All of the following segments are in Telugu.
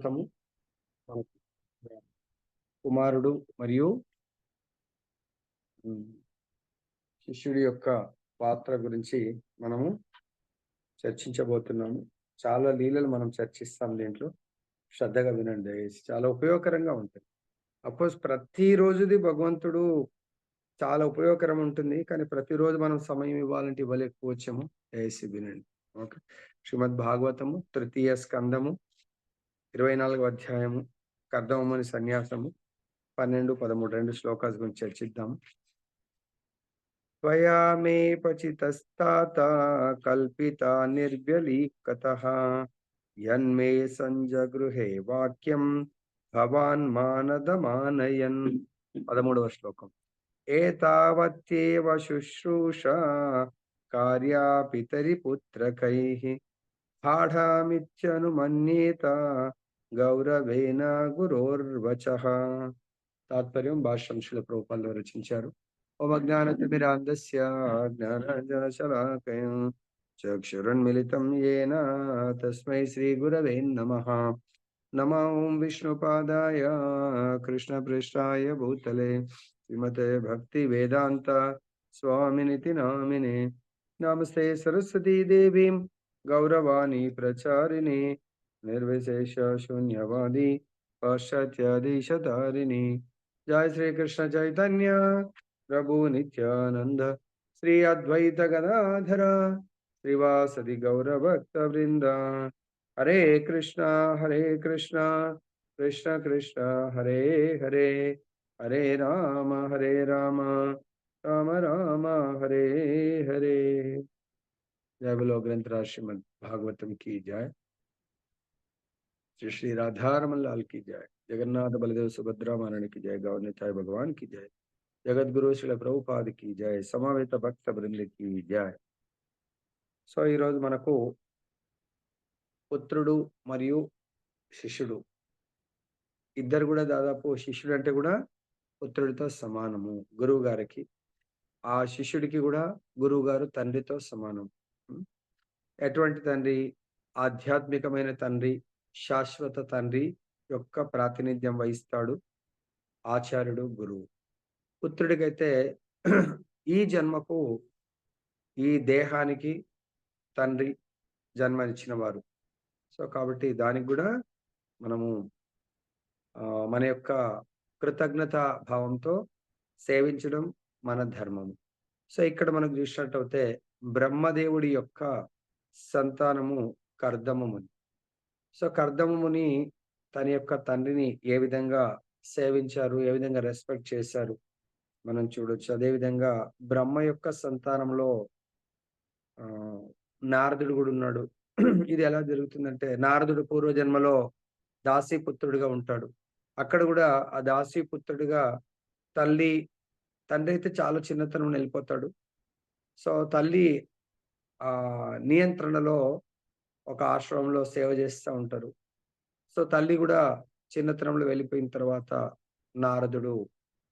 తము మన కుమారుడు మరియు శిష్యుడి యొక్క పాత్ర గురించి మనము చర్చించబోతున్నాము. చాలా లీలలు మనం చర్చిస్తాం దీంట్లో. శ్రద్ధగా వినండి దయచేసి. చాలా ఉపయోగకరంగా ఉంటుంది. అఫ్కోర్స్ ప్రతి రోజుది భగవంతుడు చాలా ఉపయోగకరం ఉంటుంది. కానీ ప్రతిరోజు మనం సమయం ఇవ్వాలంటే ఇవ్వలేకపోవచ్చేమో. దయచేసి వినండి. ఓకే. శ్రీమద్ భాగవతము తృతీయ స్కందము 24వ అధ్యాయము కర్దమముని సన్యాసము 12, 13 2 శ్లోకాల గురించి చర్చిద్దాము. త్వయా మే పచితస్తాత కల్పితా నిర్వ్యలీకతః యన్మే సంజగృహే వాక్యం భవాన్ మానదమానయన్. 13వ శ్లోకం. ఏతావత్యేవ శుశ్రూష కార్యా పితరి పుత్రకైః పాఠామిత్యనుమన్యేత గౌరవేణ గురోర్వచః. తాత్పర్యం భాష్యం శ్రీల ప్రభుపాదులు రచించారు. ఓం అజ్ఞానతిమిరాంధస్య జ్ఞానాంజనశలాకయం చక్షురున్మిలితం యేన తస్మై శ్రీగురవే నమః. నమో ఓం విష్ణుపాదాయ కృష్ణపృష్ఠాయ భూతలే శ్రీమతే భక్తి వేదాంత స్వామినితి నామినే. నమస్తే సరస్వతీ దేవీం గౌరవాణి ప్రచారిణి నిర్విశేష శూన్యవాది పాశ్చాత్యాదిశతారిణి. జయ శ్రీకృష్ణ చైతన్య ప్రభు నిత్యానంద శ్రీ అద్వైత గదాధర శ్రీవాసది గౌరభక్త వృంద. హరే కృష్ణ కృష్ణ కృష్ణ హరే హరే, హరే రామ రామ రామ హరే హరే. जय बोलो ग्रंथराज श्रीमद् भागवतम की जय. श्री श्री राधारमन लाल की जय. जगन्नाथ बलदेव सुभद्रा महारानी की जय. गौर निताय भगवान की जय. जगत गुरु श्रील ప్రభుపాద की जय. సమవేత భక్త బృంద की जय. సో ఈరోజు మనకు పుత్రుడు మరియు శిష్యుడు ఇద్దరు కూడా దాదాపు, శిష్యుడు అంటే కూడా పుత్రుడితో సమానము గురువు గారికి, ఆ శిష్యుడికి కూడా గురువు గారు తండ్రితో సమానం. ఎటువంటి తండ్రి? ఆధ్యాత్మికమైన తండ్రి, శాశ్వత తండ్రి యొక్క ప్రాతినిధ్యం వహిస్తాడు ఆచార్యుడు, గురువు. పుత్రుడికైతే ఈ జన్మకు, ఈ దేహానికి తండ్రి జన్మనిచ్చిన వారు. సో కాబట్టి దానికి కూడా మనము మన యొక్క కృతజ్ఞత భావంతో సేవించడం మన ధర్మము. సో ఇక్కడ మనకు చూసినట్టయితే బ్రహ్మదేవుడి యొక్క సంతానము కర్దమముని. సో కర్దమముని తన యొక్క తండ్రిని ఏ విధంగా సేవించారు, ఏ విధంగా రెస్పెక్ట్ చేశారు మనం చూడొచ్చు. అదేవిధంగా బ్రహ్మ యొక్క సంతానంలో నారదుడు కూడా ఉన్నాడు. ఇది ఎలా జరుగుతుందంటే, నారదుడు పూర్వజన్మలో దాసీపుత్రుడిగా ఉంటాడు. అక్కడ కూడా ఆ దాసీపుత్రుడిగా తండ్రి అయితే చాలా చిన్నతనం వెళ్ళిపోతాడు. సో తల్లి నియంత్రణలో ఒక ఆశ్రమంలో సేవ చేస్తూ ఉంటారు. సో తల్లి కూడా చిన్నతనంలో వెళ్ళిపోయిన తర్వాత నారదుడు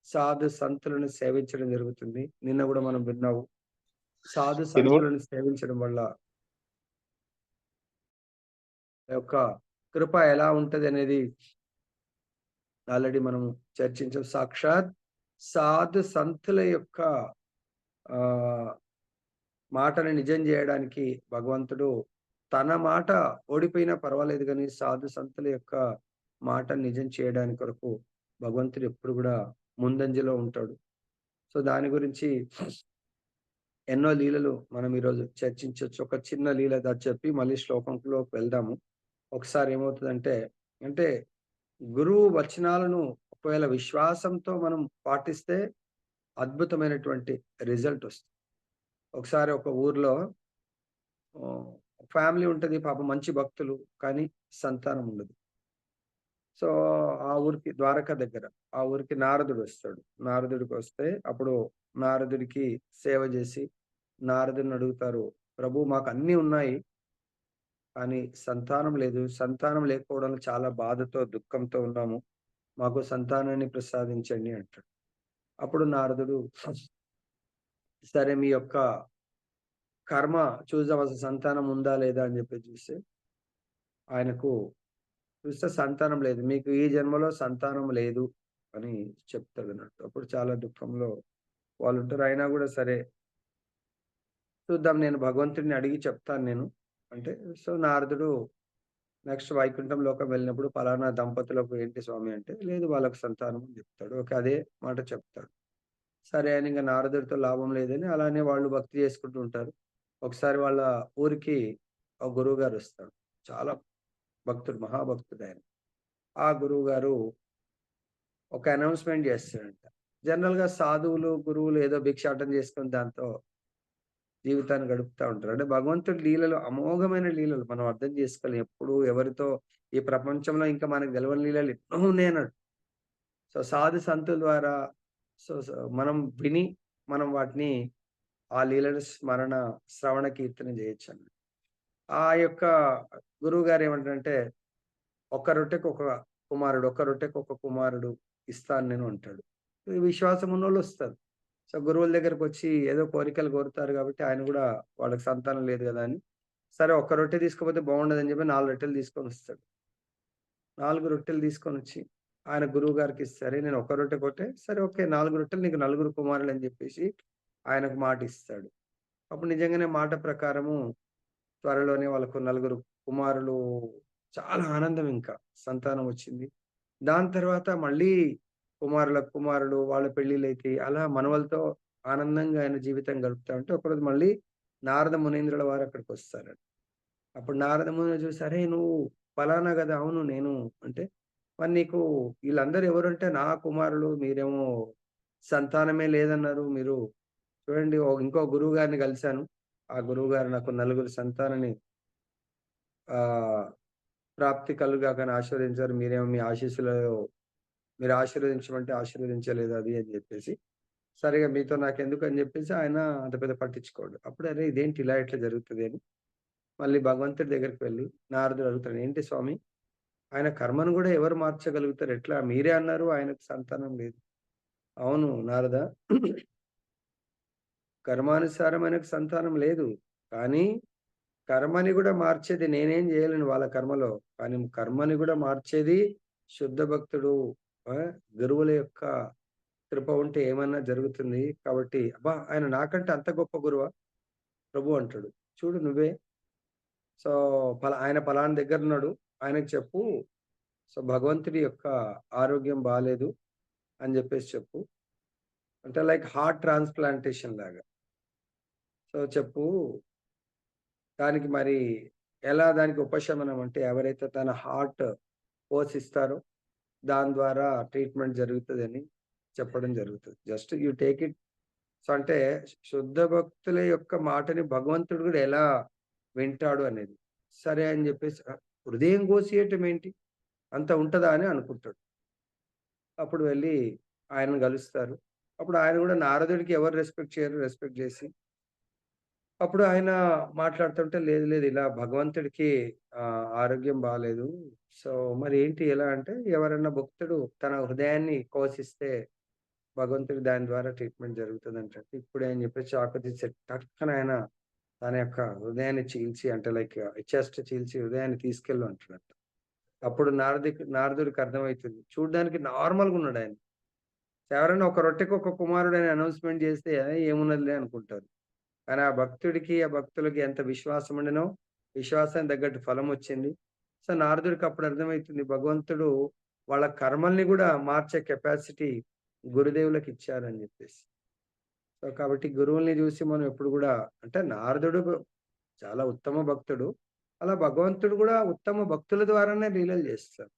సాధు సంతులను సేవించడం జరుగుతుంది. నిన్న కూడా మనం విన్నావు. సాధు సంతులను సేవించడం వల్ల యొక్క కృప ఎలా ఉంటది అనేది ఆల్రెడీ మనం చర్చించాం. సాక్షాత్ సాధు సంతుల యొక్క మాటను నిజం చేయడానికి భగవంతుడు తన మాట ఓడిపోయినా పర్వాలేదు, కానీ సాధు సంతుల యొక్క మాట నిజం చేయడానికి కొరకు భగవంతుడు ఎప్పుడు కూడా ముందంజలో ఉంటాడు. సో దాని గురించి ఎన్నో లీలలు మనం ఈరోజు చర్చించవచ్చు. ఒక చిన్న లీల చెప్పి మళ్ళీ శ్లోకంలోకి వెళ్దాము. ఒకసారి ఏమవుతుందంటే, అంటే గురువు వచనాలను ఒకవేళ విశ్వాసంతో మనం పాటిస్తే అద్భుతమైనటువంటి రిజల్ట్ వస్తుంది. ఒకసారి ఒక ఊర్లో ఫ్యామిలీ ఉంటుంది, పాపం మంచి భక్తులు, కానీ సంతానం ఉండదు. సో ఆ ఊరికి, ద్వారక దగ్గర ఆ ఊరికి నారదుడు వస్తాడు. నారదుడికి వస్తే అప్పుడు నారదుడికి సేవ చేసి నారదుడిని అడుగుతారు, ప్రభు మాకు అన్నీ ఉన్నాయి కానీ సంతానం లేదు, సంతానం లేకపోవడం చాలా బాధతో దుఃఖంతో ఉన్నాము, మాకు సంతానాన్ని ప్రసాదించండి అంటాడు. అప్పుడు నారదుడు, సరే మీ యొక్క కర్మ చూద్దాం, అసలు సంతానం ఉందా లేదా అని చెప్పి చూస్తే ఆయనకు చూస్తే సంతానం లేదు. మీకు ఈ జన్మలో సంతానం లేదు అని చెప్తాడన్నట్టు. అప్పుడు చాలా దుఃఖంలో వాళ్ళుంటారు. అయినా గూడా సరే చూద్దాం, నేను భగవంతుడిని అడిగి చెప్తాను నేను. అంటే సో, నారదుడు నెక్స్ట్ వైకుంఠం లోకం వెళ్ళినప్పుడు పలానా దంపతులకు ఏంటి స్వామి అంటే, లేదు వాళ్ళకి సంతానం అని జెప్తాడు. ఓకే. అదే మాట చెప్తాడు. సరే అని ఇంక నారదుడితో లాభం లేదని అలానే వాళ్ళు భక్తి చేసుకుంటూ ఉంటారు. ఒకసారి వాళ్ళ ఊరికి ఒక గురువుగారొస్తాడు. చాలా భక్తుడు, మహాభక్తుడాయన. ఆ గురువుగారు ఒక అనౌన్స్‌మెంట్ జేస్తాడంట. జనరల్‌గా సాధువులు, గురువులు ఏదో భిక్షాటన చేసుకొని దాంతో జీవితాన్ని గడుపుతా ఉంటారు. అంటే భగవంతుడి లీలలు అమోఘమైన లీలలు. మనం అర్థం చేసుకోలేం. ఎప్పుడు ఎవరితో ఈ ప్రపంచంలో ఇంకా మనకు తెలవని లీలలు ఎన్నో ఉన్నాయన్నాడు. సో, సాధు సంతుల ద్వారా మనం విని మనం వాటిని ఆ లీలల స్మరణ, శ్రవణ కీర్తన జేయొచ్చండి. ఆ యొక్క గురువుగారు ఏమంటారంటే, "ఒక్క రొట్టెకి ఒక కుమారుడు, ఒక్క రొట్టెకి ఒక కుమారుడు ఇస్తాను నేను" అంటాడు. ఈ విశ్వాసం ఉన్నోళ్ళొస్తారు. సో, గురువుల దగ్గరకొచ్చి ఏదో కోరికలు కోరుతారు గాబట్టి, ఆయన గూడా వాళ్ళకి సంతానం లేదు గదా అని, సరే ఒక్క రొట్టె తీసుకపోతే బాగుండదని జెప్పి 4 రొట్టెలు తీసుకొనొస్తాడు. 4 రొట్టెలు తీసుకొనొచ్చి ఆయన గురువుగారికిస్తే, "సరే నేను ఒక్క రొట్టె కొట్టే, సరే ఓకే. 4 రొట్టెలు నీకు నలుగురు కుమారులని" జెప్పేసి ఆయనకు మాటిస్తాడు. అప్పుడు నిజంగానే మాట ప్రకారము త్వరలోనే వాళ్ళకు నలుగురు కుమారులు. చాలా ఆనందం ఇంకా. సంతానం వచ్చింది. దాని తర్వాత మళ్ళీ కుమారులకు కుమారులు, వాళ్ళ పెళ్ళిళ్ళైతాయి. అలా మనవలతో ఆనందంగా ఆయన జీవితం గడుపుతా ఉంటే, ఒకరోజు మళ్ళీ నారద మునీంద్రుల వారు అక్కడికొస్తారండి. అప్పుడు నారద ముని చూసి, "అరేయ్! నువ్వు ఫలానా గదా!" "అవును నేను." అంటే, "మరి నీకు ఈళ్ళందరూ ఎవరంటే నా కుమారులు. మీరేమో సంతానమే లేదన్నారు. మీరు చూడండి ఇంకో గురువుగారిని కలిసాను. ఆ గురువుగారు నాకు నలుగురు సంతానాన్ని ఆహ్, ప్రాప్తి కలుగాక అని ఆశీర్వదించారు. మీరేమో మీ ఆశీస్సులు మీరు ఆశీర్వదించమంటే ఆశీర్వదించలేదు అది" అని జెప్పేసి, సరే ఇగ మీతో నాకెందుకు అని జెప్పేసి ఆయన అంత పెద్ద పట్టించుకోడు. అప్పుడు అరే! ఇదేంటి ఇలా ఎట్లా జరుగుతది అని మళ్ళీ భగవంతుడి దగ్గరికి వెళ్లి నారదుడు అడుగుతాడు, "ఏంటి స్వామి, ఆయన కర్మను గూడా ఎవరు మార్చగలుగుతారు? ఎట్లా? మీరే అన్నారు ఆయనకు సంతానం లేదు." "అవును నారద, కర్మానుసారం ఆయనకు సంతానం లేదు. కానీ కర్మని గూడా మార్చేది నేనేం జేయలేను వాళ్ళ కర్మలో. కానీ కర్మని గూడా మార్చేది శుద్ధ భక్తుడు. ఆ! గురువుల యొక్క కృప ఉంటే ఏమన్నా జరుగుతుంది. కాబట్టి అబ్బా! ఆయన నాకంటే అంత గొప్ప గురువా ప్రభు" అంటాడు. "చూడు నువ్వే. సో, ఆయన పలానా దగ్గరున్నాడు. ఆయనకి చెప్పు. సో, భగవంతుడి యొక్క ఆరోగ్యం బాలేదు అని జెప్పేసి చెప్పు. అంటే లైక్ హార్ట్ ట్రాన్స్‌ప్లాంటేషన్ లాగా. సో, చెప్పు. దానికి మరి ఎలా దానికి ఉపశమనం అంటే ఎవరైతే తన హార్ట్ పోసిస్తారో దాని ద్వారా ట్రీట్‌మెంట్ జరుగుతదని చెప్పడం జరుగుతది. Just you take it." So, అంటే శుద్ధ భక్తుల యొక్క మాటని భగవంతుడు గూడా ఎలా వింటాడు అనేది. సరే అని జెప్పేసి హృదయం కోసియటం ఏంటి? అంత ఉంటదా అని అనుకుంటాడు. అప్పుడు వెళ్లి ఆయనను గలుస్తారు. అప్పుడు ఆయన గూడా నారదుడికి ఎవరు రెస్పెక్ట్ చేయరు. రెస్పెక్ట్ జేసి అప్పుడు ఆయన మాట్లాడుతుంటే, "లేదు, లేదు ఇలా భగవంతుడికి ఆరోగ్యం బాలేదు. సో, మరి ఏంటి ఎలా అంటే, ఎవరన్నా భక్తుడు తన హృదయాన్ని కోసిస్తే భగవంతుడు దాని ద్వారా ట్రీట్‌మెంట్ జరుగుతదంట." ఇప్పుడే అని చెప్పేసి చాకు తీసి టక్కన ఆయన తన యొక్క హృదయాన్ని చీల్చి అంటే లైక్ చెస్ట్ చీల్చి హృదయాన్ని తీసుకెళ్ళు అంటాడంట. అప్పుడు నారదుడికి అర్థమైతుంది. చూడ్డానికి నార్మల్‌గున్నాడాయన. ఎవరైనా ఒక రొట్టెకి ఒక కుమారుడని అనౌన్స్‌మెంట్ జేస్తే ఏమున్నదిలే అనుకుంటారు. కానీ ఆ భక్తుడికి, ఆ భక్తులకి ఎంత విశ్వాసం ఉండెనో, విశ్వాసానికి తగ్గట్టు ఫలమొచ్చింది. సో, నారదుడికి అప్పుడు అర్థమైతుంది భగవంతుడు వాళ్ళ కర్మల్ని గూడా మార్చే కెపాసిటీ గురుదేవులకిచ్చారని జెప్పేసి. సో, కాబట్టి గురువుల్ని జూసి మనం ఎప్పుడు గూడా అంటే నారదుడు చాలా ఉత్తమ భక్తుడు. అలా భగవంతుడు గూడా ఉత్తమ భక్తుల ద్వారానే లీలలు జేస్తారు.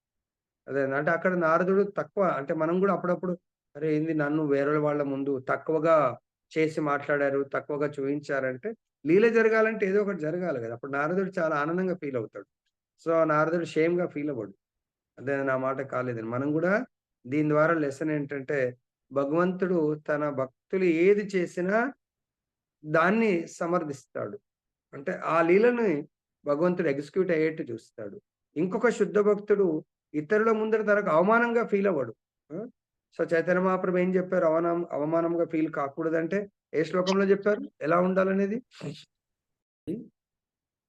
అదే అంటే అక్కడ నారదుడు తక్కువ అంటే మనం గూడా అప్పుడప్పుడు అరే! ఏంది నన్ను వేరే వాళ్ళ ముందు తక్కువగా చేసి మాట్లాడారు, తక్కువగా చూయించారంటే లీల జరగాలంటే ఏదో ఒకటి జరగాలి గదా! అప్పుడు నారదుడు చాలా ఆనందంగా ఫీల్ అవుతాడు. సో, నారదుడు షేమ్‌గా ఫీల్ అవ్వడు. అదే నా మాట కాలేదని. మనం గూడా దీని ద్వారా లెసన్ ఏంటంటే భగవంతుడు తన భక్తులు ఏది చేసినా దాన్ని సమర్థిస్తాడు. అంటే ఆ లీలని భగవంతుడు ఎగ్జిక్యూట్ అయ్యేట్టు చూస్తాడు. ఇంకొక శుద్ధ భక్తుడు ఇతరుల ముందర తనకు అవమానంగా ఫీల్ అవ్వడు. ఆ! సో, చైతన్య మహాప్రభు ఏం చెప్పారు? అవమానంగా ఫీల్ కాకూడదంటే ఏ శ్లోకంలో చెప్పారు? ఎలా ఉండాలనేది?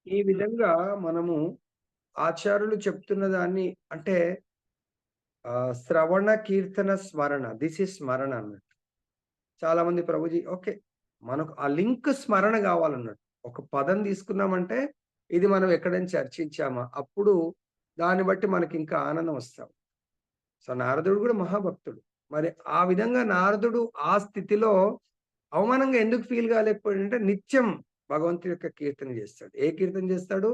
ఈ విధంగా మనము ఆచార్యులు చెప్తున్న దాన్ని అంటే శ్రవణ, కీర్తన, స్మరణ. దిస్ ఈజ్ స్మరణ అన్నట్టు. చాలా మంది ప్రభుజీ ఓకే. మనకు ఆ లింక్ స్మరణ గావాలన్నట్టు. ఒక పదం తీసుకున్నామంటే, ఇది మనం ఎక్కడైనా చర్చించామా, అప్పుడు దాన్ని బట్టి మనకింకా ఆనందం వస్తా. సో, నారదుడు గూడా మహాభక్తుడు. మరి ఆ విధంగా నారదుడు ఆ స్థితిలో అవమానంగా ఎందుకు ఫీల్ కాలేకపోయాడంటే, నిత్యం భగవంతుడి యొక్క కీర్తన చేస్తాడు. ఏ కీర్తన చేస్తాడు?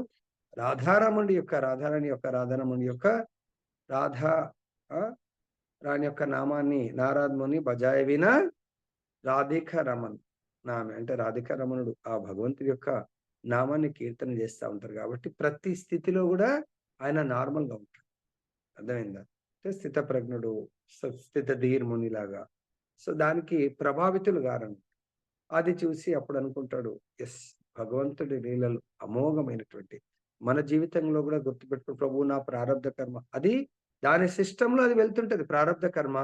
రాధారమణుడి యొక్క, రాధారాణి యొక్క, రాధారమణుడి యొక్క రాధా ఆ! రాణి యొక్క నామాన్ని నారద ముని బజాయ వినా రాధిక రమన్ నామే. అంటే రాధిక రమణుడు ఆ భగవంతుడి యొక్క నామాన్ని కీర్తన చేస్తా ఉంటారు కాబట్టి, ప్రతి స్థితిలో గూడా ఆయన నార్మల్‌గా ఉంటాడు. అర్థమైందా? అంటే స్థితప్రజ్ఞుడు, స్థిత ధీర్మునిలాగా. సో, దానికి ప్రభావితులు గారని. అది చూసి అప్పుడు అనుకుంటాడు, యెస్! భగవంతుడి లీలలు అమోఘమైనటువంటి. మన జీవితంలో గూడా గుర్తుపెట్టుకో ప్రభువు నా ప్రారబ్ధ కర్మ. అది దాని సిస్టమ్‌లో అది వెళ్తుంటది ప్రారబ్ధ కర్మ.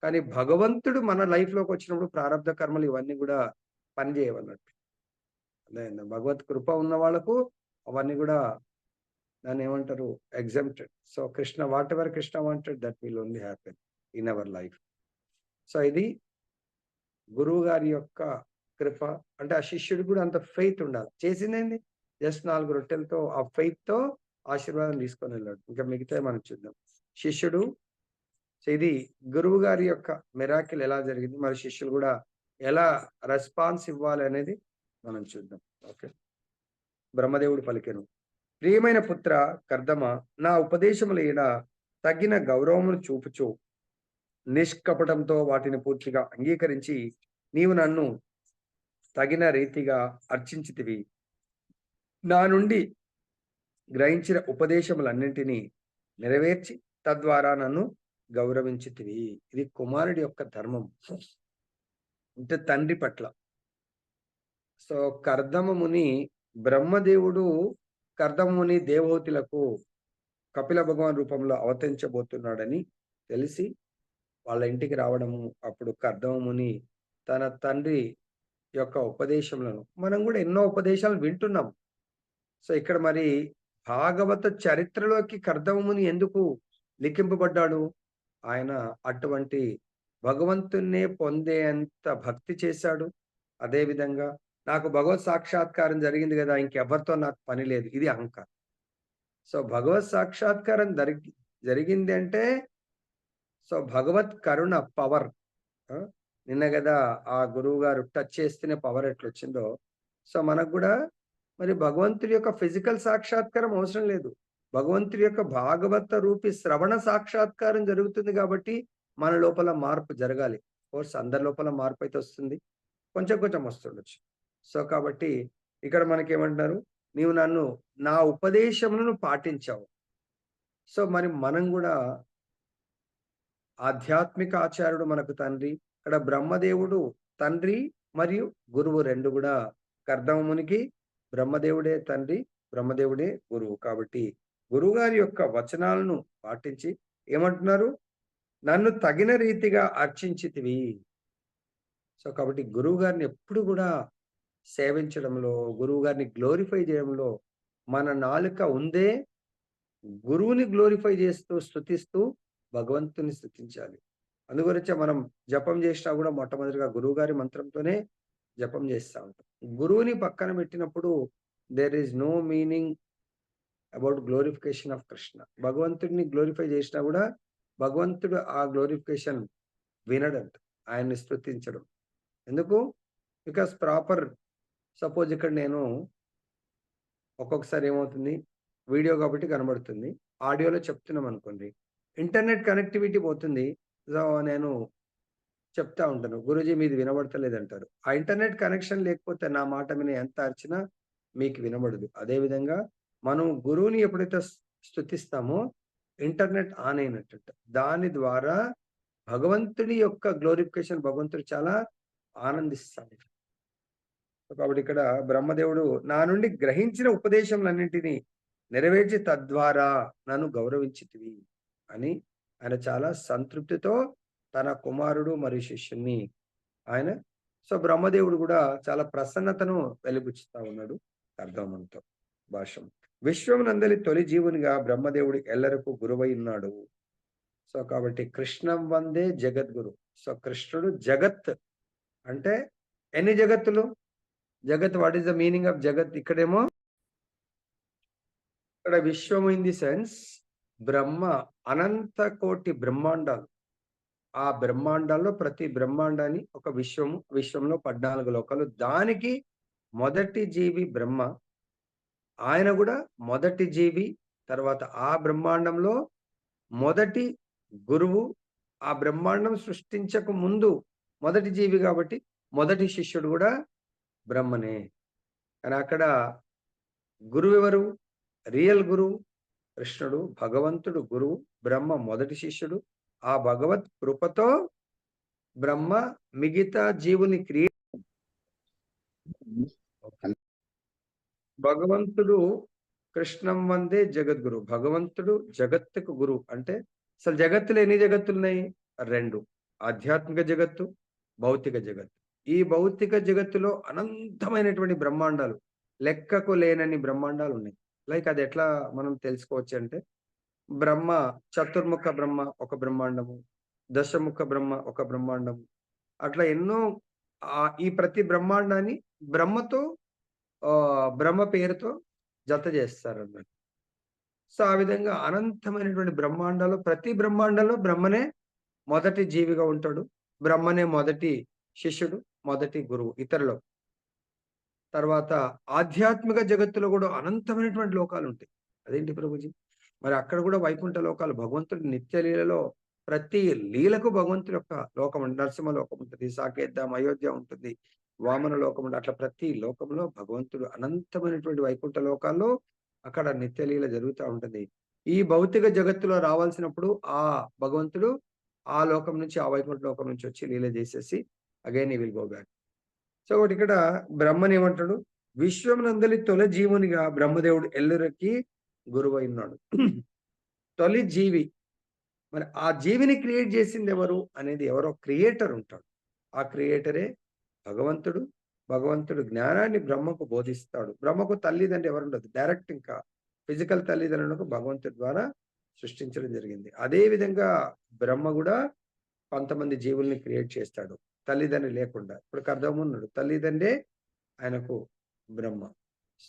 కానీ భగవంతుడు మన లైఫ్‌లోకొచ్చినప్పుడు ప్రారబ్ధ కర్మలు ఇవన్నీ గూడా పనిజేయవన్నట్టు. అర్థమైందా? భగవత్ కృప ఉన్న వాళ్ళకు అవన్నీ గూడా దాన్నేమంటారు exempted. So, Krishna what ever Krishna wanted that will only happen in our life. So, ఇది గురువుగారి యొక్క కృప. అంటే ఆ శిష్యుడికి గూడా అంత ఫెయిత్ ఉండాలి. చేసిందేంది? జస్ట్ 4 రొట్టెలతో ఆ ఫెయిత్‌తో ఆశీర్వాదం తీసుకొనెళ్ళాడు. ఇంకా మిగతాయి మనం చూద్దాం. శిష్యుడు సో, ఇది గురువుగారి యొక్క మిరాకిల్ ఎలా జరిగింది? మరి శిష్యులు గూడా ఎలా రెస్పాన్స్ ఇవ్వాలి అనేది మనం చూద్దాం. ఓకే. బ్రహ్మదేవుడు పలికెను. ప్రియమైన పుత్ర కర్దమ, నా ఉపదేశముల ఎడ తగిన గౌరవమును చూపుచు నిష్కపటంతో వాటిని పూర్తిగా అంగీకరించి నీవు నన్ను తగిన రీతిగా అర్చించితివి. నా నుండి గ్రహించిన ఉపదేశములన్నింటినీ నెరవేర్చి తద్వారా నన్ను గౌరవించితివి. ఇది కుమారుడి యొక్క ధర్మం. అంటే తండ్రి పట్ల. సో, కర్దమ ముని బ్రహ్మదేవుడు కర్దమ ముని దేవహూతులకు కపిల భగవాన్ రూపంలో అవతరించబోతున్నాడని తెలిసి వాళ్ళ ఇంటికి రావడము, అప్పుడు కర్దమ ముని తన తండ్రి యొక్క ఉపదేశములను మనం గూడా ఎన్నో ఉపదేశాలు వింటున్నాం. సో, ఇక్కడ మరి భాగవత చరిత్రలోకి కర్దమముని ఎందుకు లిఖింపబడ్డాడు? ఆయన అటువంటి భగవంతున్నే పొందేంత భక్తి చేశాడు. అదే విధంగా నాకు భగవత్ సాక్షాత్కారం జరిగింది గదా! ఇంకెవ్వరితో నాకు పని లేదు. ఇది అహంకారం. సో, భగవత్ సాక్షాత్కారం జరిగింది అంటే సో, భగవత్ కరుణ పవర్. ఆ! నిన్న గదా ఆ గురువుగారు టచ్ చేస్తేనే పవర్ ఎట్లొచ్చిందో, సో, మనకు గూడా మరి భగవంతుడి యొక్క ఫిజికల్ సాక్షాత్కారం అవసరం లేదు. భగవంతుడి యొక్క భాగవత రూపి శ్రవణ సాక్షాత్కారం జరుగుతుంది గాబట్టి, మన లోపల మార్పు జరగాలి. కోర్స్ అందరి లోపల మార్పయితే వస్తుంది. కొంచెం కొంచెం వస్తుండొచ్చు. సో, కాబట్టి ఇక్కడ మనకేమంటున్నారు? నీవు నన్ను నా ఉపదేశములను పాటించావు. సో, మరి మనం గూడా ఆధ్యాత్మిక ఆచార్యుడు మనకు తండ్రి. ఇక్కడ బ్రహ్మదేవుడు తండ్రి మరియు గురువు 2 గూడా కర్దమమునికి బ్రహ్మదేవుడే తండ్రి, బ్రహ్మదేవుడే గురువు. కాబట్టి గురువుగారి యొక్క వచనాలను పాటించి ఏమంటున్నారు? నన్ను తగిన రీతిగా అర్చించితివి. సో, కాబట్టి గురువుగారిని ఎప్పుడు గూడా సేవించడంలో, గురువుగారిని గ్లోరిఫై జేయడంలో మన నాలుక ఉందే గురువుని గ్లోరిఫై చేస్తూ, స్తుతిస్తూ భగవంతుని స్తుతించాలి. అందుగురించే మనం జపం చేసినా గూడా మొట్టమొదటిగా గురువుగారి మంత్రంతోనే జపం చేస్తా ఉంటాం. గురువుని పక్కన పెట్టినప్పుడు there is no meaning about glorification of Krishna. భగవంతుడిని గ్లోరిఫై చేసినా గూడా భగవంతుడు ఆ గ్లోరిఫికేషన్ వినడంట. ఆయన్ని స్తుతించడం. ఎందుకు? బికాజ్ ప్రాపర్ సపోజ్ ఇక్కడ నేను ఒక్కొక్కసారి ఏమవుతుంది? వీడియో కాబట్టి కనబడుతుంది. ఆడియోలో చెప్తున్నామనుకోండి. ఇంటర్నెట్ కనెక్టివిటీ పోతుంది. సో, నేను చెప్తా ఉంటాను. గురూజీ మీది వినబడతలేదంటారు. ఆ ఇంటర్నెట్ కనెక్షన్ లేకపోతే నా మాట విని ఎంత అరిచినా మీకు వినబడదు. అదే విధంగా మనం గురువుని ఎప్పుడైతే స్తుతిస్తామో ఇంటర్నెట్ ఆన్ అయినట్టంట. దాని ద్వారా భగవంతుడి యొక్క గ్లోరిఫికేషన్ భగవంతుడు చాలా ఆనందిస్తాడు. కాబట్టి ఇక్కడ బ్రహ్మదేవుడు నా నుండి గ్రహించిన ఉపదేశములన్నింటినీ నెరవేర్చి తద్వారా నన్ను గౌరవించితివి అని ఆయన చాలా సంతృప్తితో తన కుమారుడు మరియు శిష్యుణ్ణి ఆయన సో బ్రహ్మదేవుడు కూడా చాలా ప్రసన్నతను వెలిబుచ్చుతా ఉన్నాడు కర్దమంతో భాష్యం. విశ్వమునందలి తొలి జీవునిగా బ్రహ్మదేవుడు ఎల్లరకు గురువై ఉన్నాడు. సో కాబట్టి కృష్ణం వందే జగద్గురు. సో కృష్ణుడు జగత్ అంటే ఎన్ని జగత్తులు? జగత్, what is the meaning of జగత్? ఇక్కడేమో ఇక్కడ విశ్వము ఇన్ ది సెన్స్ బ్రహ్మ, అనంత కోటి బ్రహ్మాండాలు. ఆ బ్రహ్మాండాల్లో ప్రతి బ్రహ్మాండాన్ని ఒక విశ్వము, విశ్వంలో 14 లోకాలు. దానికి మొదటి జీవి బ్రహ్మ. ఆయన గూడా మొదటి జీవి. తర్వాత ఆ బ్రహ్మాండంలో మొదటి గురువు. ఆ బ్రహ్మాండం సృష్టించక ముందు మొదటి జీవి గాబట్టి మొదటి శిష్యుడు గూడా బ్రహ్మనే. కానీ అక్కడ గురువెవరు? రియల్ గురువు కృష్ణుడు, భగవంతుడు గురువు, బ్రహ్మ మొదటి శిష్యుడు. ఆ భగవత్ కృపతో బ్రహ్మ మిగతా జీవుని భగవంతుడు కృష్ణం వందే జగద్గురు. భగవంతుడు జగత్తుకు గురువు. అంటే అసలు జగత్తులో ఎన్ని జగత్తులున్నాయి? 2. ఆధ్యాత్మిక జగత్తు, భౌతిక జగత్తు. ఈ భౌతిక జగత్తులో అనంతమైనటువంటి బ్రహ్మాండాలు, లెక్కకు లేనన్ని బ్రహ్మాండాలున్నాయి. లైక్ అది ఎట్లా మనం తెలుసుకోవచ్చంటే, బ్రహ్మ చతుర్ముఖ బ్రహ్మ ఒక బ్రహ్మాండము, దశముఖ బ్రహ్మ ఒక బ్రహ్మాండము. అట్లా ఎన్నో ఈ ప్రతి బ్రహ్మాండాన్ని బ్రహ్మతో బ్రహ్మ పేరుతో జత చేస్తారన్నమాట. సో, ఆ విధంగా అనంతమైనటువంటి బ్రహ్మాండాలు, ప్రతి బ్రహ్మాండంలో బ్రహ్మనే మొదటి జీవిగా ఉంటాడు. బ్రహ్మనే మొదటి శిష్యుడు, మొదటి గురువు ఇతరులు. తర్వాత ఆధ్యాత్మిక జగత్తులో గూడా అనంతమైనటువంటి లోకాలుంటాయి. అదేంటి ప్రభుజీ? మరి అక్కడ గూడా వైకుంఠ లోకాలు, భగవంతుడి నిత్య లీలలో ప్రతి లీలకు భగవంతుడి యొక్క లోకం, నరసింహ లోకం ఉంటది, సాకేతధాం, అయోధ్య ఉంటుంది, వామన లోకం ఉంటది. అట్లా ప్రతి లోకంలో భగవంతుడు అనంతమైనటువంటి వైకుంఠ లోకాల్లో అక్కడ నిత్య లీల జరుగుతా ఉంటది. ఈ భౌతిక జగత్తులో రావాల్సినప్పుడు ఆ భగవంతుడు ఆ లోకం నుంచి, ఆ వైకుంఠ లోకం నుంచి వచ్చి లీల జేసేసి again he will go back. So ఇక్కడ బ్రహ్మనేమంటాడు? విశ్వమునందలి తొలి జీవునిగా బ్రహ్మదేవుడు ఎల్లరికి గురువైయున్నాడు. తొలి జీవి. మరి ఆ జీవిని క్రియేట్ చేసిందెవరు? అనేది ఎవరో క్రియేటర్ ఉంటాడు. ఆ క్రియేటరే భగవంతుడు. భగవంతుడు జ్ఞానాన్ని బ్రహ్మకు బోధిస్తాడు. బ్రహ్మకు తల్లిదండ్రి ఎవరుండదు. డైరెక్ట్ ఇంకా ఫిజికల్ తల్లిదండ్రులకు భగవంతుడి ద్వారా సృష్టించడం జరిగింది. అదే విధంగా బ్రహ్మ గూడా కొంతమంది జీవుల్ని క్రియేట్ చేస్తాడు. తల్లిదండ్రి లేకుండా. ఇప్పుడు కర్దమున్నాడు. తల్లిదండ్రే ఆయనకు బ్రహ్మ.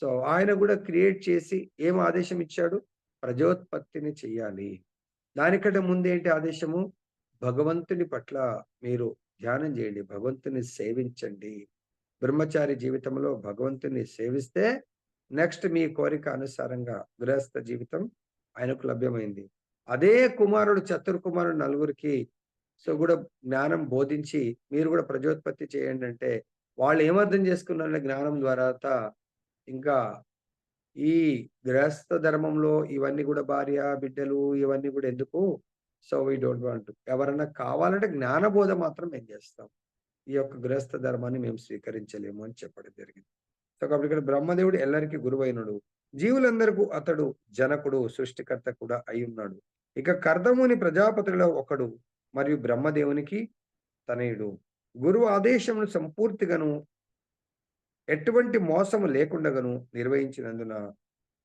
సో, ఆయన గూడా క్రియేట్ చేసి ఏం ఆదేశం ఇచ్చాడు? ప్రజోత్పత్తిని చెయ్యాలి. దానికంటే ముందేంటి ఆదేశము? భగవంతుని పట్ల మీరు ధ్యానం జేయండి. భగవంతుని సేవించండి. బ్రహ్మచారి జీవితంలో భగవంతుని సేవిస్తే నెక్స్ట్ మీ కోరిక అనుసారంగా గృహస్థ జీవితం ఆయనకు లభ్యమైంది. అదే కుమారుడు చతుర్కుమారుడు నలుగురికి సో గూడా జ్ఞానం బోధించి మీరు గూడా ప్రజోత్పత్తి చేయండంటే వాళ్ళు ఏమర్థం చేసుకున్నారంటే జ్ఞానం ద్వారాత ఇంకా ఈ గృహస్థ ధర్మంలో ఇవన్నీ గూడా భార్య, బిడ్డలు ఇవన్నీ గూడా ఎందుకు? So, we don't want to. ఎవరన్నా కావాలంటే జ్ఞానబోధ మాత్రం మేము జేస్తాం. ఈ యొక్క గృహస్థ ధర్మాన్ని మేము స్వీకరించలేము అని చెప్పడం జరిగింది. సో, కాబట్టి ఇక్కడ బ్రహ్మదేవుడు ఎల్లరికి గురువైనడు. జీవులందరకు అతడు జనకుడు, సృష్టికర్త కూడా అయ్యున్నాడు. ఇక కర్దముని ప్రజాపతులలో ఒకడు మరియు బ్రహ్మదేవునికి తనయుడు. గురువు ఆదేశమును సంపూర్తిగాను ఎటువంటి మోసము లేకుండగను నిర్వహించినందున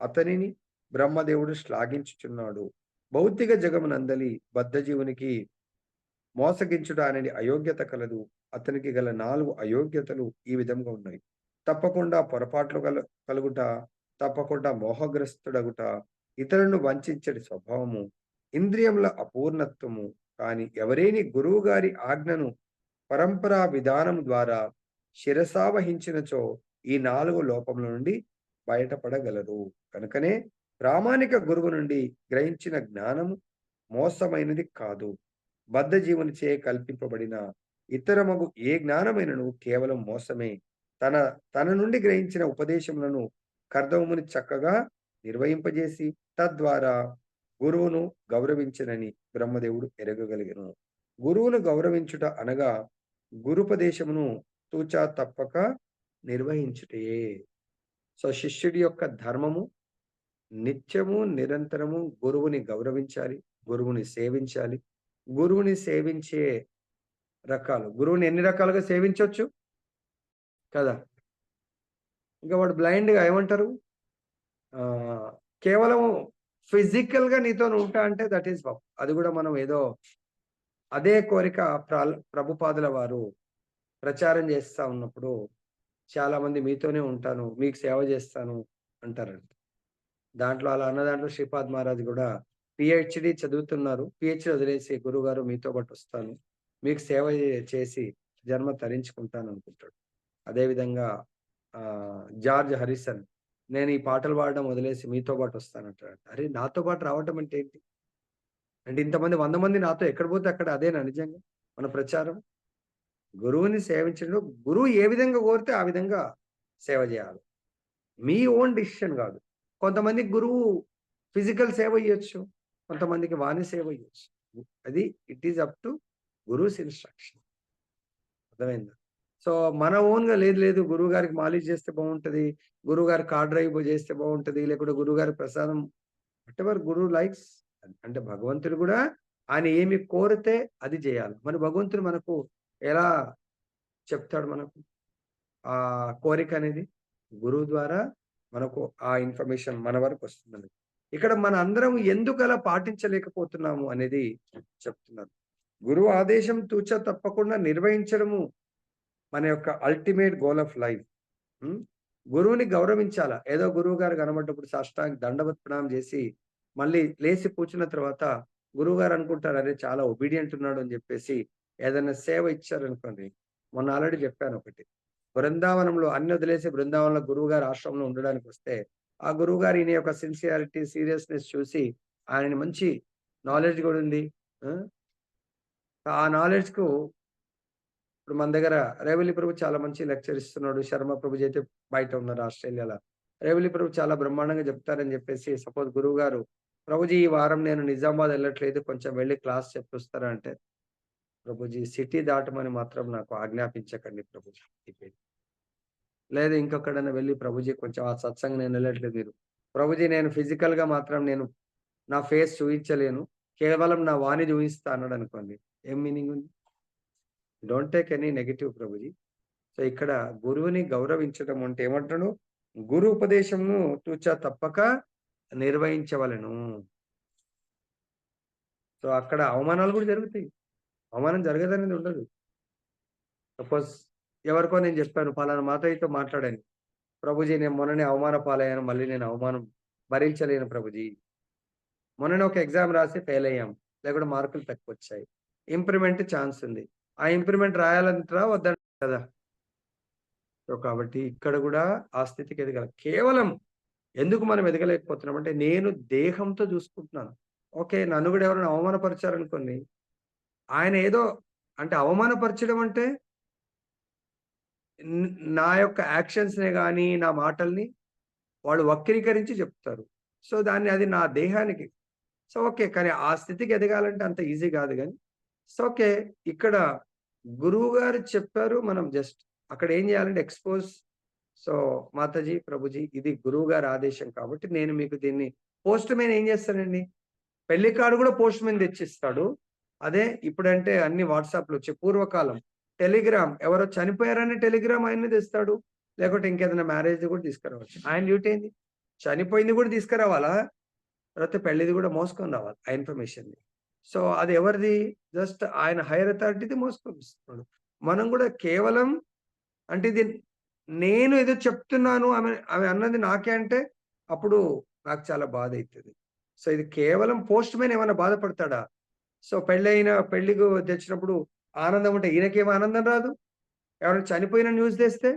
అతనిని బ్రహ్మదేవుడు శ్లాఘించుచున్నాడు. భౌతిక జగమునందలి బద్ధజీవునికి మోసగించుట అనేది అయోగ్యత కలదు. అతనికి గల 4 అయోగ్యతలు ఈ విధంగా ఉన్నాయి. తప్పకుండా పొరపాట్లు కలుగుట, తప్పకుండా మోహగ్రస్తుడగుట, ఇతరులను వంచించడి స్వభావము, ఇంద్రియముల అపూర్ణత్వము. కానీ ఎవరేని గురువు గారి ఆజ్ఞను పరంపరా విధానం ద్వారా శిరసావహించినచో ఈ 4 లోపముల నుండి బయటపడగలరు. కనుకనే ప్రామాణిక గురువు నుండి గ్రహించిన జ్ఞానము మోసమైనది కాదు. బద్ధజీవునిచే కల్పింపబడిన ఇతరమగు ఏ జ్ఞానమైనను కేవలం మోసమే. తన తన నుండి గ్రహించిన ఉపదేశములను కర్దముని చక్కగా నిర్వహింపజేసి తద్వారా గురువును గౌరవించనని బ్రహ్మదేవుడు ఎరగగలిగెను. గురువును గౌరవించుట అనగా గురుపదేశమును తూచా తప్పక నిర్వహించుటయే. సో, శిష్యుడి యొక్క ధర్మము నిత్యము, నిరంతరము గురువుని గౌరవించాలి, గురువుని సేవించాలి. గురువుని సేవించే రకాలు. గురువుని ఎన్ని రకాలుగా సేవించొచ్చు కదా! ఇంక వాడు బ్లైండ్‌గా ఏమంటారు? కేవలం ఫిజికల్‌గా నీతోని ఉంటా అంటే దట్ ఈస్ లవ్. అది గూడా మనం ఏదో అదే కోరిక ప్రభుపాదుల వారు ప్రచారం చేస్తా ఉన్నప్పుడు చాలామంది మీతోనే ఉంటాను, మీకు సేవ చేస్తాను అంటారంట. దాంట్లో అలా అన్న దాంట్లో శ్రీపాద్ మహారాజ్ గూడా పీహెచ్‌డీ చదువుతున్నారు. పీహెచ్‌డీ వదిలేసి గురువుగారు మీతో పాటొస్తాను. మీకు సేవ చేసి జన్మ తరించుకుంటాననుకుంటాడు. అదేవిధంగా జార్జ్ హారిసన్ నేను ఈ పాటలు పాడడం వదిలేసి మీతో పాటొస్తానంటాడు. అరే! నాతో పాటు రావటం అంటే ఏంటి? అంటే ఇంతమంది 100 మంది నాతో ఎక్కడ పోతే అక్కడ అదేనా నిజంగా మన ప్రచారం? గురువుని సేవించడం గురువు ఏ విధంగా కోరితే ఆ విధంగా సేవ జేయాలి. మీ ఓన్ డెసిషన్ గాదు. కొంతమందికి గురువు ఫిజికల్ సేవ ఇయ్యొచ్చు. కొంతమందికి వాణి సేవ ఇయ్యొచ్చు. అది it is up to gurus instruction. అర్థమైందా? సో, మన ఓన్‌గా లేదు లేదు గురువుగారికి మాలిష్ జేస్తే బావుంటది. గురువుగారి కార్ డ్రైవ్ జేస్తే బావుంటది. లేకుంటే గురువుగారి ప్రసాదం వాటెవర్ గురు లైక్స్ అంటే భగవంతుడు గూడా ఆయన ఏమి కోరితే అది జేయాలి. మరి భగవంతుడు మనకు ఎలా చెప్తాడు మనకు? కోరికనేది గురువు ద్వారా మనకు ఆ ఇన్ఫర్మేషన్ మన వరకొస్తుందండి. ఇక్కడ మనందరం ఎందుకలా పాటించలేకపోతున్నాము అనేది చెప్తున్నారు. గురువు ఆదేశం తూచా తప్పకుండా నిర్వహించడము మన యొక్క అల్టిమేట్ గోల్ ఆఫ్ లైఫ్. హ్మ్. గురువుని గౌరవించాలా. ఏదో గురువుగారు కనబడ్డప్పుడు సాష్టాంగ దండవత్ ప్రణామం జేసి, మళ్ళీ లేసి కూర్చున్న తర్వాత గురువుగారు అనుకుంటారు, అరే! చాలా ఒబీడియంట్ ఉన్నాడు అని జెప్పేసి ఏదైనా సేవ ఇచ్చారనుకోండి. మొన్న ఆల్రెడీ జెప్పానొకటి. బృందావనంలో అన్ని వదిలేసి బృందావనంలో గురువుగారి ఆశ్రమంలో ఉండడానికొస్తే, ఆ గురువుగారు ఈయన యొక్క సిన్సియారిటీ, సీరియస్‌నెస్ చూసి ఆయనని మంచి నాలెడ్జ్ గూడా ఉంది. ఆ! ఆ నాలెడ్జ్‌కు ఇప్పుడు మన దగ్గర రేవల్లి ప్రభు చాలా మంచి లెక్చర్ ఇస్తున్నాడు. శర్మ ప్రభుజీ అయితే బయట ఉన్నారు ఆస్ట్రేలియాలో. రేవల్లి ప్రభు చాలా బ్రహ్మాండంగా చెప్తారని చెప్పేసి సపోజ్ గురువుగారు, "ప్రభుజీ ఈ వారం నేను నిజామాబాద్ ఎళ్ళట్లేదు. కొంచెం వెళ్లి క్లాస్ చెప్పొస్తారా?" అంటే, "ప్రభుజీ సిటీ దాటమని మాత్రం నాకు ఆజ్ఞాపించకండి ప్రభుజీ." అయిపోయింది. లేదు ఇంకొక్కడైనా వెళ్లి, "ప్రభుజీ కొంచెం ఆ సత్సంగ్ నేను ఎళ్ళట్లేదు మీరు." "ప్రభుజీ నేను ఫిజికల్‌గా మాత్రం నేను నా ఫేస్ చూయించలేను. కేవలం నా వాణి చూయిస్తా" అన్నాడనుకోండి. ఏం మీనింగ్ ఉంది? Don't take any negative Prabhuji. So, ఇక్కడ గురువుని గౌరవించడం అంటే ఏమంటాడు? గురు ఉపదేశమును తూచా తప్పక నిర్వహించవలెను. సో, అక్కడ అవమానాలు గూడా జరుగుతాయి. అవమానం జరగదనేది ఉండదు. సపోజ్ ఎవరికో నేను జెప్పాను, పలానా మాతయ్యతో మాట్లాడాను. ప్రభుజీ నేను మొన్ననే అవమాన పాలయ్యాను. మళ్ళీ నేను అవమానం భరించలేను ప్రభుజీ. మొన్ననే ఒక ఎగ్జామ్ రాసి ఫెయిల్ అయ్యాం. లేకుంటే మార్కులు తక్కువొచ్చాయి. ఇంప్రూవ్‌మెంట్ ఛాన్స్ ఉంది. ఆ ఇంప్రూవ్‌మెంట్ రాయాలంటారా? వద్దంటారా కదా! సో, కాబట్టి ఇక్కడ గూడా ఆ స్థితికి ఎదగాలి. కేవలం ఎందుకు మనం ఎదగలేకపోతున్నామంటే, నేను దేహంతో జూసుకుంటున్నాను. ఓకే. నన్ను గూడా ఎవరైనా అవమానపరిచారనుకోండి, ఆయన ఏదో అంటే అవమానపరచడం అంటే న్ నా యొక్క యాక్షన్స్‌నే గాని, నా మాటల్ని వాళ్ళు వక్రీకరించి జెప్తారు. సో, అది నా దేహానికి సో, ఓకే. కానీ ఆ స్థితికి ఎదగాలంటే అంత ఈజీ గాదు గానీ, సో, ఓకే. ఇక్కడ గురువుగారు చెప్పారు. మనం జస్ట్ అక్కడ ఏం జేయాలంటే సో, మాతాజీ, ప్రభుజీ ఇది గురువుగారి ఆదేశం కాబట్టి నేను మీకు దీన్ని పోస్ట్ మ్యాన్ ఏం జేస్తాడండి? పెళ్లి కార్డ్ గూడా పోస్ట్ మ్యాన్ తెచ్చిస్తాడు. అదే ఇప్పుడంటే అన్ని వాట్సాప్‌లో వచ్చాయి. పూర్వకాలం టెలిగ్రామ్ ఎవరో చనిపోయారని టెలిగ్రామ్ ఆయన్ని తెస్తాడు. లేకపోతే ఇంకేదైనా మ్యారేజ్‌ది గూడా తీసుకురావచ్చు. ఆయన డ్యూటీ ఏంది? చనిపోయింది గూడా తీసుకురావాలా? తర్వాత పెళ్ళిది గూడా మోసుకొని రావాలి ఆ ఇన్ఫర్మేషన్‌ని. సో, అది ఎవరిది? జస్ట్ ఆయన హైర్ అథారిటీది మోసుకొనిస్తున్నాడు. మనం గూడా కేవలం అంటే ఇది నేను ఏదో చెప్తున్నాను ఆమె అన్నది నాకే అంటే, అప్పుడు నాకు చాలా బాధైతది. సో, ఇది కేవలం పోస్ట్ మ్యాన్ ఏమన్నా బాధపడతాడా? సో, పెళ్ళికి తెచ్చినప్పుడు ఆనందం ఉంటే ఈయనకేమి ఆనందం రాదు? ఎవరైనా చనిపోయిన న్యూస్ తెస్తే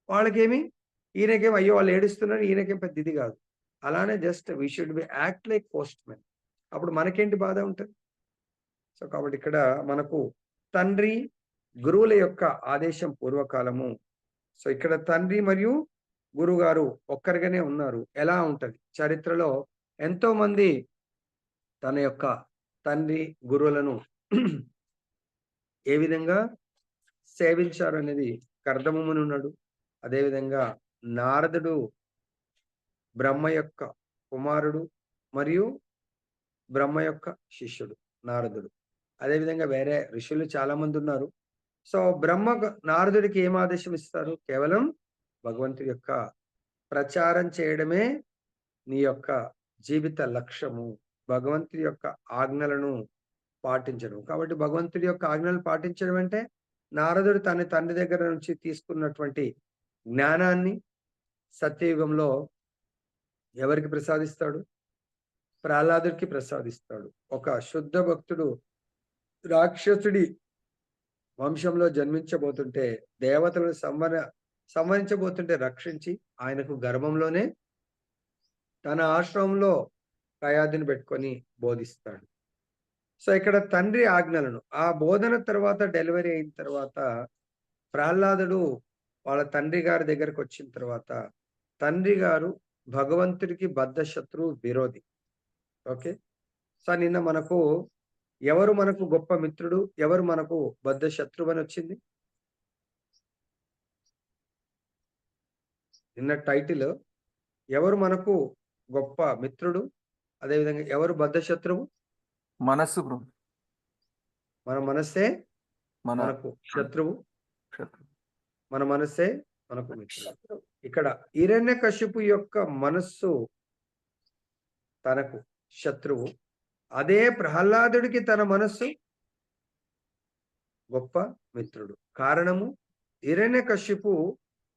వాళ్ళకేమి ఈయనకేమో అయ్యో! వాళ్ళు ఏడుస్తున్నారు. ఈయనకేం పెద్ద ఇది గాదు. అలానే just we should be act like postman. అప్పుడు మనకేంటి బాధ ఉంటది? సో, కాబట్టి ఇక్కడ మనకు తండ్రి, గురువుల యొక్క ఆదేశం పూర్వకాలము. సో, ఇక్కడ తండ్రి మరియు గురువుగారు ఒక్కరిగానే ఉన్నారు. ఎలా ఉంటది? చరిత్రలో ఎంతోమంది తన యొక్క తండ్రి, గురువులను ఏ విధంగా సేవించారనేది కర్దమమునున్నాడు. అదేవిధంగా నారదుడు బ్రహ్మ యొక్క కుమారుడు మరియు బ్రహ్మ యొక్క శిష్యుడు నారదుడు. అదేవిధంగా వేరే ఋషులు చాలా మందున్నారు. సో, నారదుడికి ఏం ఆదేశం ఇస్తారు? కేవలం భగవంతుడి యొక్క ప్రచారం చేయడమే నీ యొక్క జీవిత లక్ష్యము భగవంతుడి యొక్క ఆజ్ఞలను పాటించడం. కాబట్టి భగవంతుడి యొక్క ఆజ్ఞలను పాటించడం అంటే నారదుడు తన తండ్రి దగ్గర నుంచి తీసుకున్నటువంటి జ్ఞానాన్ని సత్యయుగంలో ఎవరికి ప్రసాదిస్తాడు? ప్రహ్లాదుడికి ప్రసాదిస్తాడు. ఒక శుద్ధ భక్తుడు రాక్షసుడి వంశంలో జన్మించబోతుంటే దేవతలను సంవరించబోతుంటే రక్షించి ఆయనకు గర్భంలోనే తన ఆశ్రమంలో కయాదిని పెట్టుకొని బోధిస్తాడు. సో ఇక్కడ తండ్రి ఆజ్ఞలను ఆ బోధన తర్వాత డెలివరీ అయిన తర్వాత ప్రహ్లాదుడు వాళ్ళ తండ్రి గారి దగ్గరకు వచ్చిన తర్వాత తండ్రి గారు భగవంతుడికి బద్ధ శత్రువు విరోధి. ఓకే. సో నిన్న మనకు ఎవరు మనకు గొప్ప మిత్రుడు, ఎవరు మనకు బద్ధ శత్రువు అని వచ్చింది. నిన్న టైటిల్ ఎవరు మనకు గొప్ప మిత్రుడు, అదేవిధంగా ఎవరు బద్ధ శత్రువు? మనస్సు. మన మనస్సే మనకు శత్రువు, మన మనస్సే మనకు మిత్రుడు. ఇక్కడ హిరణ్యకశిపు యొక్క మనస్సు తనకు శత్రువు, అదే ప్రహ్లాదుడికి తన మనస్సు గొప్ప మిత్రుడు. కారణము హిరణ్యకశిపు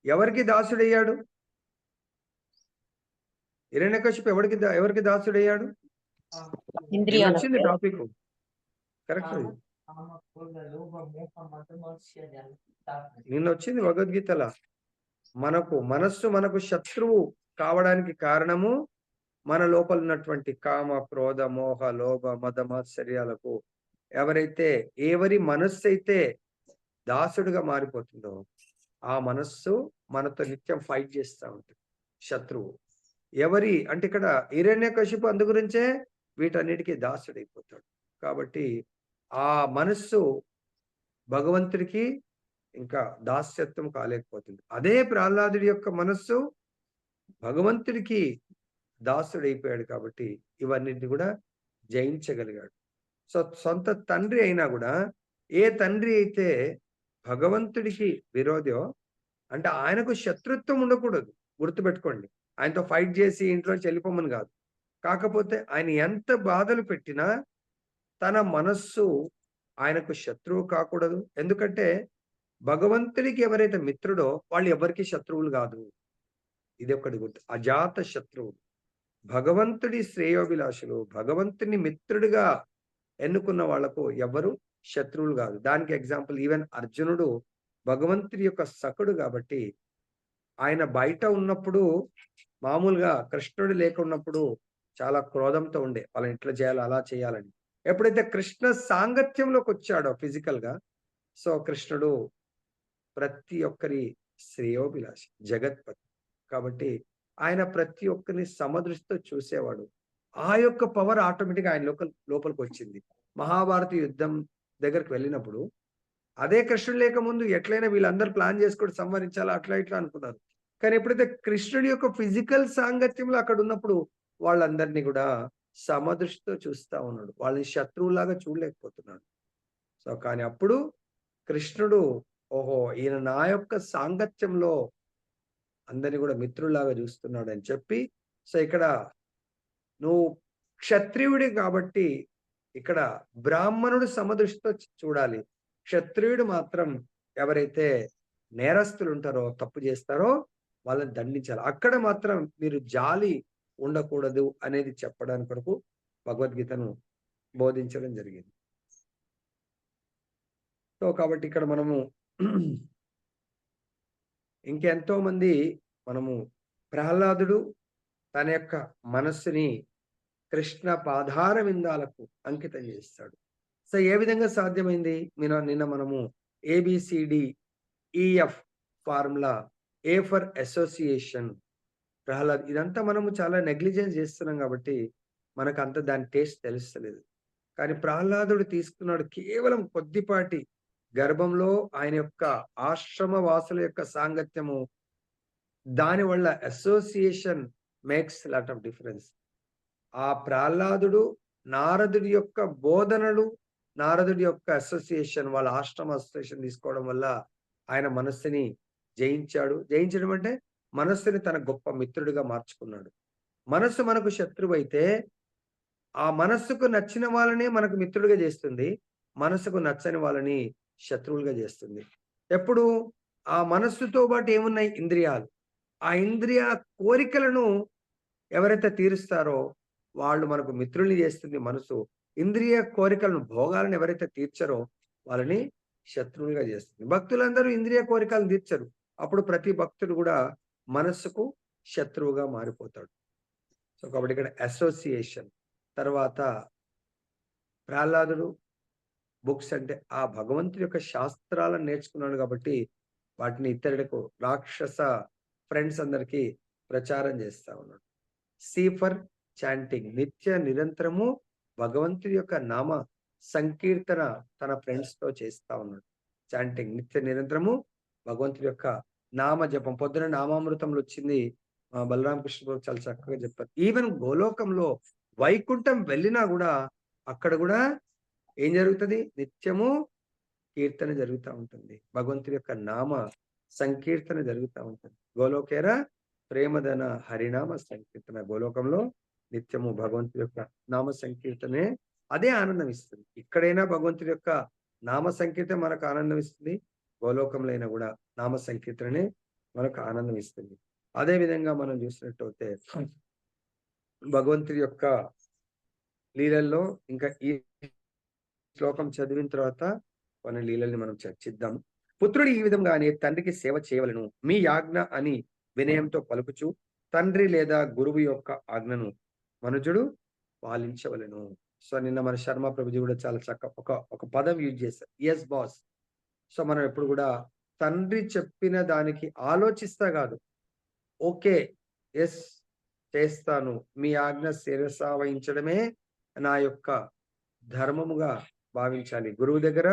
ఎవరికి దాసుడయ్యాడు? హిరణ్యకశిపు ఎవరికి దాసుడయ్యాడు? వచ్చింది టాపిక్ కరెక్ట్. నిన్న వచ్చింది భగవద్గీతల మనకు శత్రువు కావడానికి కారణము మన లోపల ఉన్నటువంటి కామ, క్రోధ, మోహ, లోభ, మద, మాత్సర్యాలకు ఎవరి మనస్సు అయితే దాసుడుగా మారిపోతుందో ఆ మనస్సు మనతో నిత్యం ఫైట్ చేస్తూ ఉంటుంది. శత్రువు అంటే ఇక్కడ హిరణ్యకశిపు అందు గురించే వీటన్నిటికీ దాసుడైపోతాడు. కాబట్టి ఆ మనస్సు భగవంతుడికి ఇంకా దాస్యత్వం కాలేకపోతుంది. అదే ప్రహ్లాదుడి యొక్క మనస్సు భగవంతుడికి దాసుడైపోయాడు. కాబట్టి ఇవన్నిటిని కూడా జయించగలిగాడు. సో సొంత తండ్రి అయినా కూడా ఏ తండ్రి అయితే భగవంతుడికి విరోధో అంటే ఆయనకు శత్రుత్వం ఉండకూడదు. గుర్తుపెట్టుకోండి. ఆయనతో ఫైట్ చేసి ఇంట్లోంచి వెళ్ళిపోమని కాదు. కాకపోతే ఆయన ఎంత బాధలు పెట్టినా తన మనస్సు ఆయనకు శత్రువు కాకూడదు. ఎందుకంటే భగవంతుడికి ఎవరైతే మిత్రుడో వాళ్ళు ఎవరికి శత్రువులు కాదు. ఇది ఒకటి గుర్తు. అజాత శత్రువులు, భగవంతుడి శ్రేయోభిలాషులు, భగవంతుని మిత్రుడిగా ఎన్నుకున్న వాళ్లకు ఎవరు శత్రువులు కాదు. దానికి ఎగ్జాంపుల్ ఈవెన్ అర్జునుడు భగవంతుడి యొక్క సఖుడు కాబట్టి ఆయన బయట ఉన్నప్పుడు మామూలుగా కృష్ణుడు లేకున్నప్పుడు చాలా క్రోధంతో ఉండే, వాళ్ళని ఇట్లా చేయాలి అలా చేయాలని. ఎప్పుడైతే కృష్ణ సాంగత్యంలోకి వచ్చాడో ఫిజికల్ గా, సో కృష్ణుడు ప్రతి ఒక్కరి శ్రేయోభిలాషి, జగత్పతి కాబట్టి ఆయన ప్రతి ఒక్కరిని సమదృష్టితో చూసేవాడు. ఆ యొక్క పవర్ ఆటోమేటిక్ ఆయన లోపలికి వచ్చింది. మహాభారత యుద్ధం దగ్గరికి వెళ్ళినప్పుడు అదే కృష్ణుడు లేకముందు ఎట్లయినా వీళ్ళందరూ ప్లాన్ చేసుకొని సంహరించాలి అట్లా ఇట్లా అనుకున్నారు. కానీ ఎప్పుడైతే కృష్ణుడి యొక్క ఫిజికల్ సాంగత్యంలో అక్కడ ఉన్నప్పుడు వాళ్ళందరినీ కూడా సమదృష్టితో చూస్తా ఉన్నాడు. వాళ్ళని శత్రువులాగా చూడలేకపోతున్నాడు. సో కానీ అప్పుడు కృష్ణుడు ఓహో ఈయన నా యొక్క సాంగత్యంలో అందరినీ కూడా మిత్రుల్లాగా చూస్తున్నాడు అని చెప్పి, సో ఇక్కడ నువ్వు క్షత్రియుడి కాబట్టి ఇక్కడ బ్రాహ్మణుడు సమదృష్టితో చూడాలి. క్షత్రియుడు మాత్రం ఎవరైతే నేరస్తులు ఉంటారో, తప్పు చేస్తారో వాళ్ళని దండించాలి. అక్కడ మాత్రం మీరు జాలి ఉండకూడదు అనేది చెప్పడానికి కొరకు భగవద్గీతను బోధించడం జరిగింది. సో కాబట్టి ఇక్కడ మనము ఇంకెంతో మంది ప్రహ్లాదుడు తన యొక్క మనస్సుని కృష్ణ పాదార విందాలకు అంకితం చేస్తాడు. సో ఏ విధంగా సాధ్యమైంది? నిన్న మనము ABCDEF formula, A for association, Prahlad, ఇదంతా మనము చాలా నెగ్లిజెన్స్ చేస్తున్నాం కాబట్టి మనకు అంత దాని టేస్ట్ తెలుస్తలేదు. కానీ ప్రహ్లాదుడు తీసుకున్నాడు కేవలం కొద్దిపాటి గర్భంలో ఆయన యొక్క ఆశ్రమ వాసుల యొక్క సాంగత్యము, దానివల్ల association makes lot of difference. ఆ ప్రహ్లాదుడు నారదుడి యొక్క బోధనలు, నారదుడి యొక్క అసోసియేషన్, వాళ్ళ ఆశ్రమ అసోసియేషన్ తీసుకోవడం వల్ల ఆయన మనస్సుని జయించాడు. జయించడం అంటే మనస్సుని తన గొప్ప మిత్రుడిగా మార్చుకున్నాడు. మనస్సు మనకు శత్రువు అయితే ఆ మనస్సుకు నచ్చిన వాళ్ళని మనకు మిత్రుడిగా చేస్తుంది. మనస్సుకు నచ్చని వాళ్ళని శత్రువులుగా చేస్తుంది. ఎప్పుడు ఆ మనస్సుతో పాటు ఏమున్నాయి? ఇంద్రియాలు. ఆ ఇంద్రియ కోరికలను ఎవరైతే తీరుస్తారో వాళ్ళు మనకు మిత్రుల్ని చేస్తుంది మనసు. ఇంద్రియ కోరికలను, భోగాలను ఎవరైతే తీర్చరో వాళ్ళని శత్రువులుగా చేస్తుంది. భక్తులందరూ ఇంద్రియ కోరికలను తీర్చరు. అప్పుడు ప్రతి భక్తుడు కూడా మనస్సుకు శత్రువుగా మారిపోతాడు. సో, కాబట్టి ఇక్కడ అసోసియేషన్. తర్వాత ప్రహ్లాదుడు బుక్స్ అంటే ఆ భగవంతుడి యొక్క శాస్త్రాలను నేర్చుకున్నాడు కాబట్టి వాటిని ఇతరులకు రాక్షస ఫ్రెండ్స్ అందరికీ ప్రచారం చేస్తా ఉన్నాడు. సి ఫర్ చాంటింగ్, నిత్య నిరంతరము భగవంతుడి యొక్క నామ సంకీర్తన తన ఫ్రెండ్స్ తో చేస్తా ఉన్నాడు. చాంటింగ్, నిత్య నిరంతరము భగవంతుడి యొక్క నామ జపం. పొద్దున నామామృతంలో వచ్చింది. బలరామకృష్ణ ప్రభు చాలా చక్కగా చెప్పారు. ఈవెన్ గోలోకంలో వైకుంఠం వెళ్ళినా కూడా అక్కడ కూడా ఏం జరుగుతుంది? నిత్యము కీర్తన జరుగుతూ ఉంటుంది. భగవంతుడి యొక్క నామ సంకీర్తన జరుగుతూ ఉంటుంది. గోలోకేర ప్రేమధన హరినామ సంకీర్తన. గోలోకంలో నిత్యము భగవంతుడి యొక్క నామ సంకీర్తనే అదే ఆనందం ఇస్తుంది. ఇక్కడైనా భగవంతుడి యొక్క నామ సంకీర్తన మనకు ఆనందం ఇస్తుంది. గోలోకంలో అయినా కూడా నామ సంకీర్తనే మనకు ఆనందం ఇస్తుంది. అదే విధంగా మనం చూసినట్టయితే భగవంతుడి యొక్క లీలల్లో ఇంకా ఈ శ్లోకం చదివిన తర్వాత కొన్ని లీలల్ని మనం చర్చిద్దాం. పుత్రుడు ఈ విధంగానే తండ్రికి సేవ చేయవలను, మీ ఆజ్ఞ అని వినయంతో పలుకుచు తండ్రి లేదా గురువు యొక్క ఆజ్ఞను మనుజుడు పాలించవలను. సో నిన్న మన శర్మ ప్రభుజీ కూడా చాలా ఒక పదం యూజ్ చేశారు, ఎస్ బాస్. సో మనం ఎప్పుడు కూడా తండ్రి చెప్పిన దానికి ఆలోచిస్తా కాదు, ఓకే ఎస్ చేస్తాను, మీ ఆజ్ఞ శిరసా వహించడమే నా యొక్క ధర్మముగా భావించాలి. గురువు దగ్గర,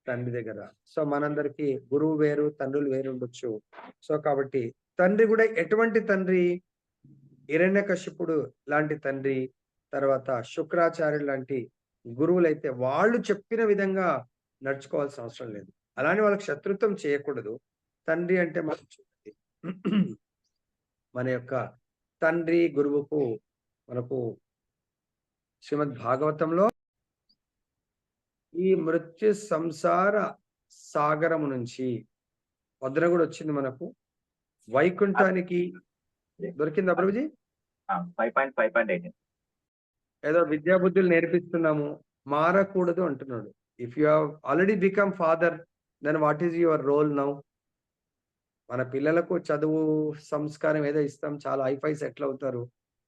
తండ్రి దగ్గర. సో మనందరికీ గురువు వేరు, తండ్రులు వేరు ఉండొచ్చు. సో కాబట్టి తండ్రి కూడా ఎటువంటి తండ్రి? హిరణ్యకశిపుడు లాంటి తండ్రి, తర్వాత శుక్రాచార్యులు లాంటి గురువులైతే వాళ్ళు చెప్పిన విధంగా నడుచుకోవాల్సిన అవసరం లేదు. అలానే వాళ్ళకి శత్రుత్వం చేయకూడదు. తండ్రి అంటే మనం చూడండి, మన యొక్క తండ్రి గురువుకు మనకు శ్రీమద్ భాగవతంలో ఈ మృత్యు సంసార సాగరము నుంచి వద్ద కూడా వచ్చింది మనకు వైకుంఠానికి దొరికిందా ప్రభుజీ? 5.5.8 ఏదో విద్యాబుద్ధులు నేర్పిస్తున్నాము, మారకూడదు అంటున్నాడు. If you have already become father, then what is your role now? మన పిల్లలకు చదువు సంస్కారం ఏదో ఇస్తాం, చాలా హైఫై సెటిల్ అవుతారు.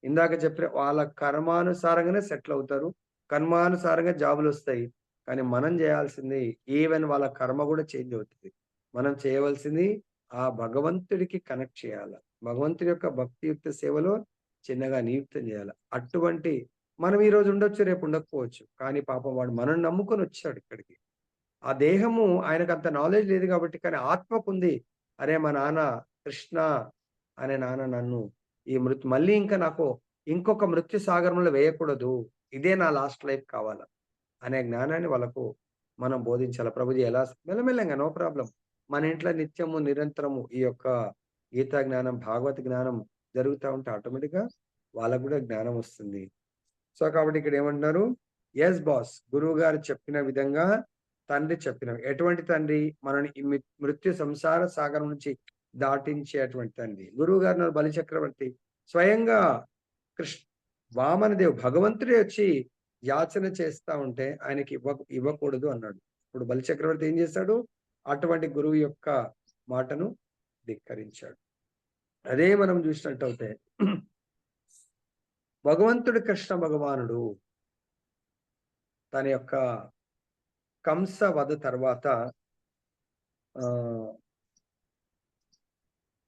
ఇందాక చెప్పిన వాళ్ళ కర్మానుసారంగానే సెటిల్ అవుతారు, కర్మానుసారంగా జాబులు వస్తాయి. కానీ మనం చేయాల్సింది, ఈవెన్ వాళ్ళ కర్మ కూడా చేంజ్ అవుతుంది. మనం చేయవలసింది ఆ భగవంతుడికి కనెక్ట్ చేయాలి. భగవంతుడి యొక్క భక్తియుక్త సేవలో చిన్నగా నియుక్తం చేయాలి. అటువంటి మనం ఈ రోజు ఉండొచ్చు, రేపు ఉండకపోవచ్చు. కానీ పాపం వాడు మనం నమ్ముకొని వచ్చాడు ఇక్కడికి. ఆ దేహము ఆయనకు అంత నాలెడ్జ్ లేదు కాబట్టి, కానీ ఆత్మకుంది. అరే మా నాన్న కృష్ణ అనే నాన్న నన్ను ఈ మళ్ళీ ఇంకా నాకు ఇంకొక మృత్యు సాగరంలో వేయకూడదు, ఇదే నా లాస్ట్ లైఫ్ కావాలా అనే జ్ఞానాన్ని వాళ్ళకు మనం బోధించాలి. ప్రభుజీ ఎలా మెల్లమెల్లగా నో ప్రాబ్లం. మన ఇంట్లో నిత్యము నిరంతరము ఈ యొక్క గీతా జ్ఞానం, భాగవత జ్ఞానం జరుగుతూ ఉంటే ఆటోమేటిక్గా వాళ్ళకు కూడా జ్ఞానం వస్తుంది. సో కాబట్టి ఇక్కడ ఏమంటున్నారు? ఎస్ బాస్, గురువు గారు చెప్పిన విధంగా తండ్రి చెప్పిన, ఎటువంటి తండ్రి? మనని మృత్యు సంసార సాగరం నుంచి దాటించేటువంటి తండ్రి. గురువు గారు బలిచక్రవర్తి స్వయంగా వామనదేవ్ భగవంతుడే వచ్చి యాచన చేస్తా ఉంటే ఆయనకి ఇవ్వకూడదు అన్నాడు. ఇప్పుడు బలిచక్రవర్తి ఏం చేశాడు? అటువంటి గురువు యొక్క మాటను ధిక్కరించాడు. అదే మనం చూసినట్టయితే భగవంతుడు కృష్ణ భగవానుడు తన యొక్క కంస వధ తర్వాత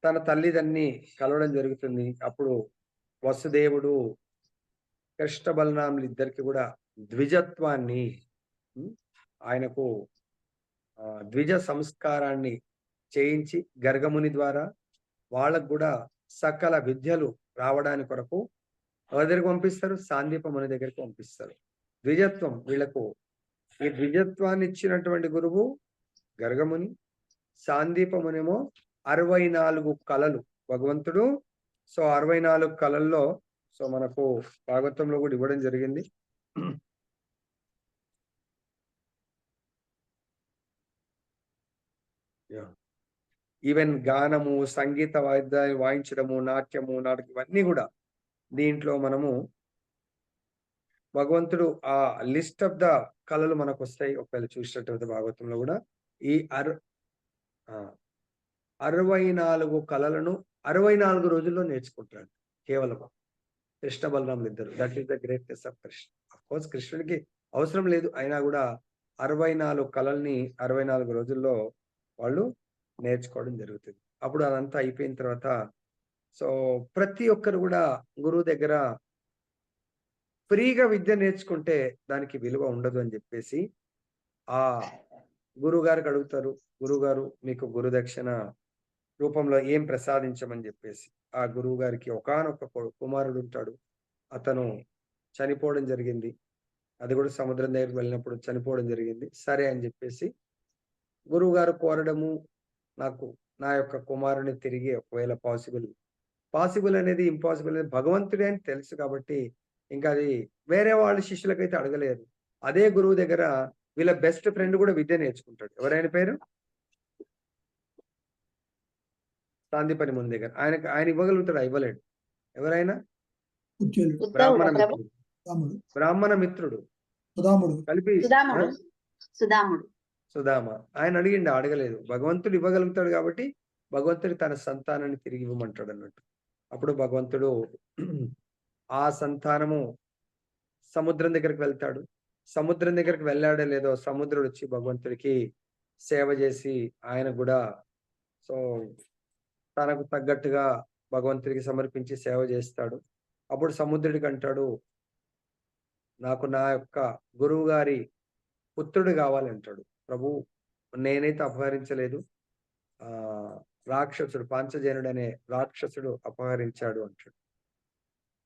తన తల్లిదండ్రిని కలవడం జరుగుతుంది. అప్పుడు వసుదేవుడు కృష్ణ బలరాములు ఇద్దరికి కూడా ద్విజత్వాన్ని, ఆయనకు ద్విజ సంస్కారాన్ని చేయించి గర్గముని ద్వారా వాళ్ళకు కూడా సకల విద్యలు రావడానికి కొరకు ఎవరి దగ్గరికి పంపిస్తారు? సాందీప ముని దగ్గరికి పంపిస్తారు. ద్విజత్వం వీళ్ళకు, ఈ ద్విజత్వాన్ని ఇచ్చినటువంటి గురువు గర్గముని, సాందీపమునేమో 64 కళలు భగవంతుడు. సో 64 కళల్లో సో మనకు భాగవతంలో కూడా ఇవ్వడం జరిగింది. ఈవెన్ గానము, సంగీత వాయిద్యాలు వాయించడము, నాట్యము, నాటకం ఇవన్నీ కూడా దీంట్లో మనము భగవంతుడు ఆ లిస్ట్ ఆఫ్ ద కళలు మనకు వస్తాయి. ఒకవేళ చూసినట్లయితే భాగవతంలో కూడా ఈ 64 కళలను 64 రోజుల్లో నేర్చుకుంటాడు కేవలం కృష్ణ బలరాములు ఇద్దరు. That is the greatness of Krishna. Of course కృష్ణుడికి అవసరం లేదు, అయినా కూడా 64 కళల్ని 64 రోజుల్లో వాళ్ళు నేర్చుకోవడం జరుగుతుంది. అప్పుడు అదంతా అయిపోయిన తర్వాత సో ప్రతి ఒక్కరు కూడా గురువు దగ్గర ఫ్రీగా విద్య నేర్చుకుంటే దానికి విలువ ఉండదు అని చెప్పేసి ఆ గురువు గారికి అడుగుతారు. గురువుగారు మీకు గురుదక్షిణ రూపంలో ఏం ప్రసాదించమని చెప్పేసి. ఆ గురువు గారికి ఒకానొక కుమారుడు ఉంటాడు. అతను చనిపోవడం జరిగింది. అది కూడా సముద్రం దగ్గరికి వెళ్ళినప్పుడు చనిపోవడం జరిగింది. సరే అని చెప్పేసి గురువు గారు కోరడము, నాకు నా యొక్క కుమారుని తిరిగి ఒకవేళ పాసిబుల్ అనేది ఇంపాసిబుల్ అనేది భగవంతుడే అని తెలుసు కాబట్టి ఇంకా అది వేరే వాళ్ళ శిష్యులకైతే అడగలేరు. అదే గురువు దగ్గర వీళ్ళ బెస్ట్ ఫ్రెండ్ కూడా విద్య నేర్చుకుంటాడు. ఎవరైనా పేరు సాందీపని ముందు దగ్గర ఆయన ఇవ్వగలుగుతాడు, ఇవ్వలేడు. ఎవరైనా బ్రాహ్మణ మిత్రుడు, బ్రాహ్మణ మిత్రుడు కలిపి సుధామ ఆయన అడిగిండు, అడగలేదు. భగవంతుడు ఇవ్వగలుగుతాడు కాబట్టి భగవంతుడు తన సంతానాన్ని తిరిగి ఇవ్వమంటాడు అన్నట్టు. అప్పుడు భగవంతుడు ఆ సంతానము సముద్రం దగ్గరికి వెళ్తాడు. సముద్రం దగ్గరికి వెళ్ళాడో లేదో సముద్రుడు వచ్చి భగవంతుడికి సేవ చేసి ఆయన కూడా సో తనకు తగ్గట్టుగా భగవంతుడికి సమర్పించి సేవ చేస్తాడు. అప్పుడు సముద్రుడికి అంటాడు, నాకు నా యొక్క గురువు గారి పుత్రుడు కావాలంటాడు. ప్రభు నేనైతే అపహరించలేదు, ఆ రాక్షసుడు పాంచజనుడు అనే రాక్షసుడు అపహరించాడు అంటాడు.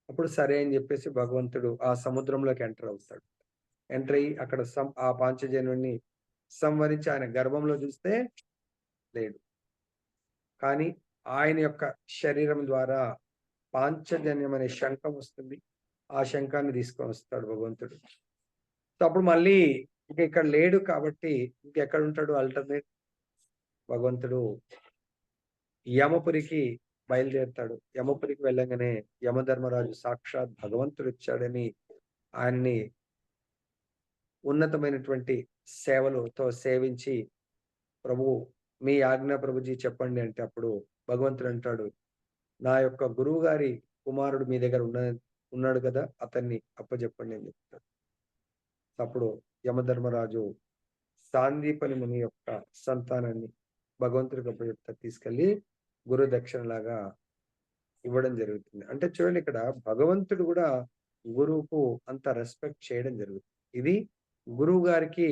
అప్పుడు సరే అని చెప్పేసి భగవంతుడు ఆ సముద్రంలోకి ఎంటర్ అవుతాడు. ఎంటర్ అయ్యి అక్కడ ఆ పాంచజనుడిని సంవరించి ఆయన గర్భంలో చూస్తే లేడు. కానీ ఆయన యొక్క శరీరం ద్వారా పాంచజన్యం అనే శంఖం వస్తుంది. ఆ శంఖాన్ని తీసుకొని వస్తాడు భగవంతుడు. అప్పుడు మళ్ళీ ఇంక ఇక్కడ లేడు కాబట్టి ఇంకెక్కడ ఉంటాడు ఆల్టర్నేట్. భగవంతుడు యమపురికి బయలుదేరుతాడు. యమపురికి వెళ్ళగానే యమధర్మరాజు సాక్షాత్ భగవంతుడు వచ్చాడని ఆయన్ని ఉన్నతమైనటువంటి సేవలతో సేవించి, ప్రభు మీ ఆజ్ఞ ప్రభుజీ చెప్పండి అంటే అప్పుడు భగవంతుడు అంటాడు, నా యొక్క గురువు గారి కుమారుడు మీ దగ్గర ఉన్నాడు కదా, అతన్ని అప్పచెప్పండి అని చెప్తాడు. అప్పుడు యమధర్మరాజు సాందీపని ముని యొక్క సంతానాన్ని భగవంతుడికి అప్పచెప్తా తీసుకెళ్లి గురు దక్షిణలాగా ఇవ్వడం జరుగుతుంది. అంటే చూడండి, ఇక్కడ భగవంతుడు కూడా గురువుకు అంత రెస్పెక్ట్ చేయడం జరుగుతుంది. ఇది గురువు గారికి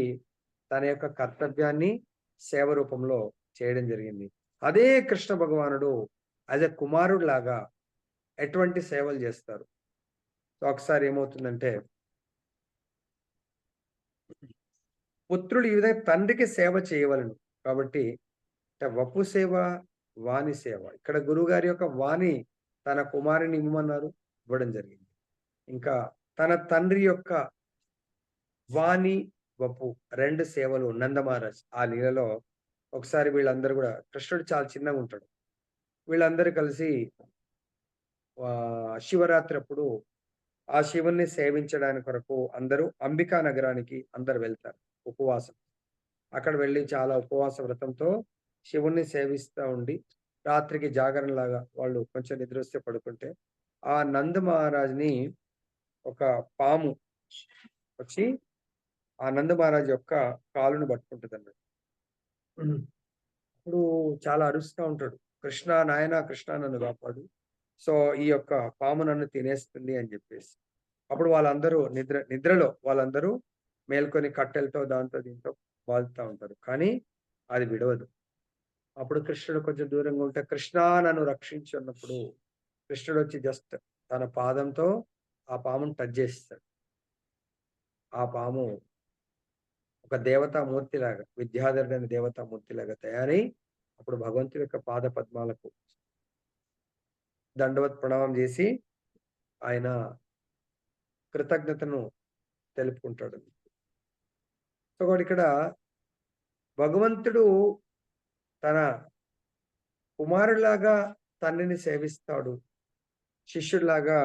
తన యొక్క కర్తవ్యాన్ని సేవ రూపంలో చేయడం జరిగింది. అదే కృష్ణ భగవానుడు యాజ్ ఎ కుమారుడు లాగా ఎటువంటి సేవలు చేస్తారు. ఒకసారి ఏమవుతుందంటే, పుత్రుడు ఈ విధంగా తండ్రికి సేవ చేయవలను కాబట్టి వపు సేవ, వాణి సేవ. ఇక్కడ గురువు గారి యొక్క వాణి తన కుమారుని ఇవ్వమన్నారు, ఇవ్వడం జరిగింది. ఇంకా తన తండ్రి యొక్క వాణి, వపు 2 సేవలు నందమహారాజ్ ఆ లీలలో ఒకసారి వీళ్ళందరూ కూడా, కృష్ణుడు చాలా చిన్నగా ఉంటాడు, వీళ్ళందరూ కలిసి శివరాత్రి అప్పుడు ఆ శివుణ్ణి సేవించడానికి కొరకు అందరూ అంబికా నగరానికి అందరు వెళ్తారు ఉపవాసం. అక్కడ వెళ్ళి చాలా ఉపవాస వ్రతంతో శివుణ్ణి సేవిస్తూ ఉండి రాత్రికి జాగరణ లాగా వాళ్ళు కొంచెం నిద్ర వస్తే పడుకుంటే ఆ నంద మహారాజ్ని ఒక పాము వచ్చి ఆ నంద మహారాజ్ యొక్క కాలును పట్టుకుంటుంది అన్నట్టు. ఇప్పుడు చాలా అరుస్తూ ఉంటాడు, కృష్ణ నాయన, కృష్ణ నన్ను కాపాడు, సో ఈ యొక్క పాము నన్ను తినేస్తుంది అని చెప్పేసి. అప్పుడు వాళ్ళందరూ నిద్రలో వాళ్ళందరూ మేల్కొని కట్టెలతో దాంతో దీంతో బాదుతూ ఉంటారు, కానీ అది విడవదు. అప్పుడు కృష్ణుడు కొంచెం దూరంగా ఉంటే, కృష్ణ నన్ను రక్షించు అన్నప్పుడు కృష్ణుడు వచ్చి జస్ట్ తన పాదంతో ఆ పామును టచ్ చేస్తాడు. ఆ పాము ఒక దేవతామూర్తిలాగా, విద్యాధరుడు అనే దేవతామూర్తిలాగా తయారై అప్పుడు భగవంతుడి యొక్క పాద పద్మాలకు దండవత్ ప్రణామం చేసి ఆయన కృతజ్ఞతను తెలుపుకుంటాడు. సో కాబట్టి ఇక్కడ భగవంతుడు తన కుమారుడిలాగా తండ్రిని సేవిస్తాడు. శిష్యుడిలాగా